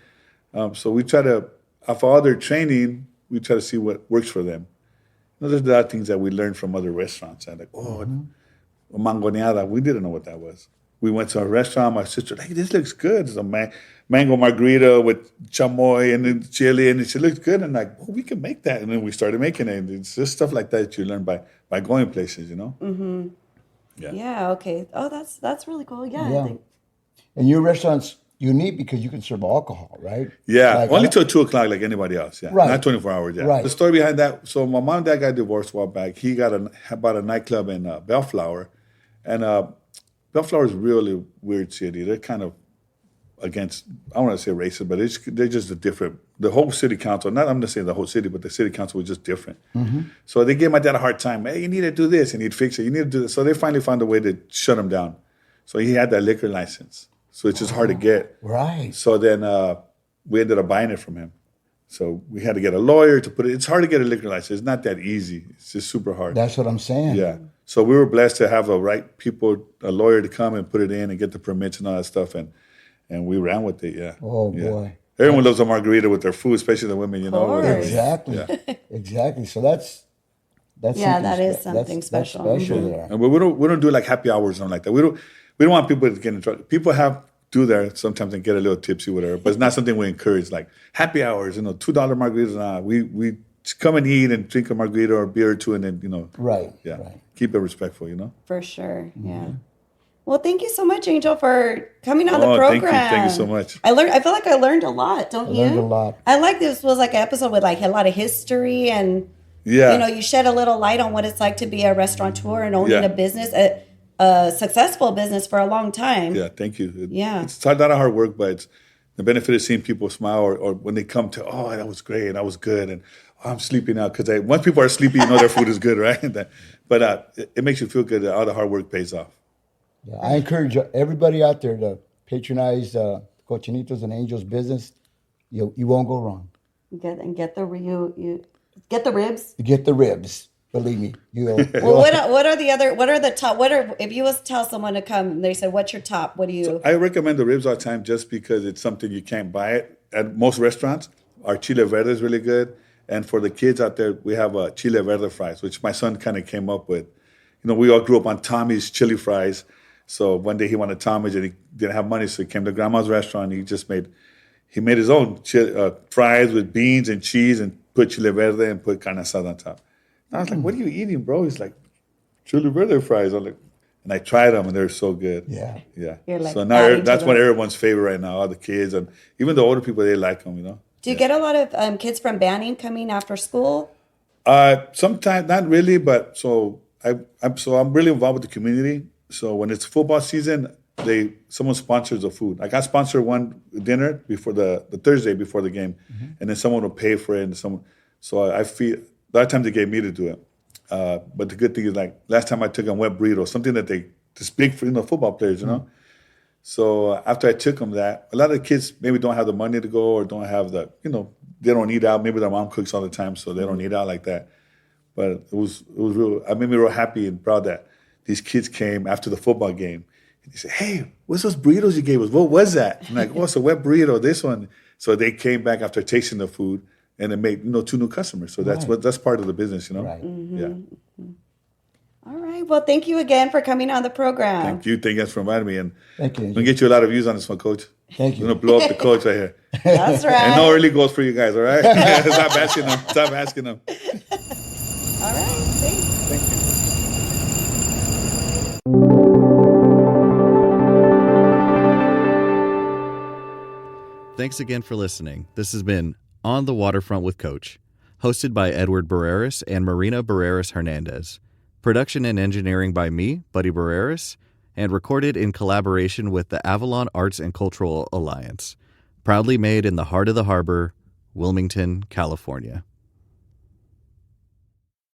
So we try to, after all their training, we try to see what works for them. There's a lot of things that we learned from other restaurants. And like, mangoneada, we didn't know what that was. We went to a restaurant, my sister, hey, this looks good. It's a mango margarita with chamoy and then chili, and it looks good. And like, we can make that. And then we started making it. It's just stuff like that you learn by going places, Mm-hmm. Yeah. Yeah, okay. Oh, that's really cool. Yeah. Yeah. And your restaurant's unique because you can serve alcohol, right? Yeah, Like, only till 2 o'clock like anybody else. Yeah, Right. Not 24 hours. Yeah. Right. The story behind that. So my mom and dad got divorced a while back. He bought a nightclub in Bellflower, and Bellflower is a really weird city. They're kind of against, I don't want to say racist, but they're just a different. The whole city council, not I'm going to say the whole city, but the city council was just different. Mm-hmm. So they gave my dad a hard time. Hey, you need to do this, you need to fix it, you need to do this. So they finally found a way to shut him down. So he had that liquor license. So it's just hard to get. Right. So then we ended up buying it from him. So we had to get a lawyer to put it. It's hard to get a liquor license. It's not that easy. It's just super hard. That's what I'm saying. Yeah. So we were blessed to have the right people, a lawyer to come and put it in and get the permits and all that stuff. And we ran with it, yeah. Oh, Yeah. boy. Everyone loves a margarita with their food, especially the women, course. Exactly. Yeah. Exactly. So that's Yeah, that is something something that's special. special Mhm. there. But we don't do like happy hours or something like that. We don't want people to get in trouble. People do there sometimes and get a little tipsy, whatever. But it's not something we encourage. Like happy hours, $2 margaritas. Nah, we just come and eat and drink a margarita or a beer or two, and then Right. yeah, Right. keep it respectful. For sure. Mm-hmm. Yeah. Well, thank you so much, Angel, for coming on the Oh, program. thank you so much. I feel like I learned a lot, don't you? learned a lot. I like this was like an episode with like a lot of history and Yeah, you shed a little light on what it's like to be a restaurateur and owning Yeah. a business, a successful business for a long time. yeah. Thank you. Yeah. It's a lot of hard work, but it's the benefit of seeing people smile or when they come to, oh, that was great, that was good, and I'm sleepy now because once people are sleepy, their food is good, right? But it makes you feel good that all the hard work pays off. Yeah, I encourage everybody out there to patronize Cochinitos and Angel's business. You won't go wrong. Get the get the ribs. You get the ribs. Believe me. Well, if you was to tell someone to come and they said, what's your top? What do you? I recommend the ribs all the time just because it's something you can't buy it at most restaurants. Our chile verde is really good. And for the kids out there, we have chile verde fries, which my son kind of came up with. We all grew up on Tommy's chili fries. So one day he wanted Tommy's and he didn't have money, so he came to Grandma's restaurant. And he made his own fries with beans and cheese and put chile verde and put carne asada on top. And I was like, "What are you eating, bro?" He's like, "Chile verde fries." I'm like, and I tried them and they're so good. Yeah. Yeah. You're like So now adding to that's them. one of everyone's favorite right now. All the kids and even the older people, they like them. Do you get a lot of kids from Banning coming after school? Sometimes not really, but I'm really involved with the community. So when it's football season, someone sponsors the food. Like I sponsor one dinner before the Thursday before the game, and then someone will pay for it. And so I feel a lot of times they gave me to do it. But the good thing is like last time I took them wet burrito, something that this big for football players, So after I took them that, a lot of the kids maybe don't have the money to go or don't have they don't eat out. Maybe their mom cooks all the time, so they don't eat out like that. But it was real. I made me real happy and proud that these kids came after the football game. And they said, "Hey, what's those burritos you gave us? What was that?" I'm like, "Oh, it's a wet burrito, this one." So they came back after tasting the food and it made 2 new customers. So that's part of the business, Right. Yeah. All right. Well, thank you again for coming on the program. Thank you. Thank you guys for inviting me. And Thank you. I'm gonna get you a lot of views on this one, Coach. Thank you. I'm gonna blow up the coach right here. That's right. And no early goals for you guys, all right? Stop asking them. Stop asking them. All right. Thanks. Thank you. Thanks again for listening. This has been On the Waterfront with Coach, hosted by Edward Barreras and Marina Barreras Hernandez. Production and engineering by me, Buddy Barreras, and recorded in collaboration with the Avalon Arts and Cultural Alliance. Proudly made in the heart of the harbor, Wilmington, California.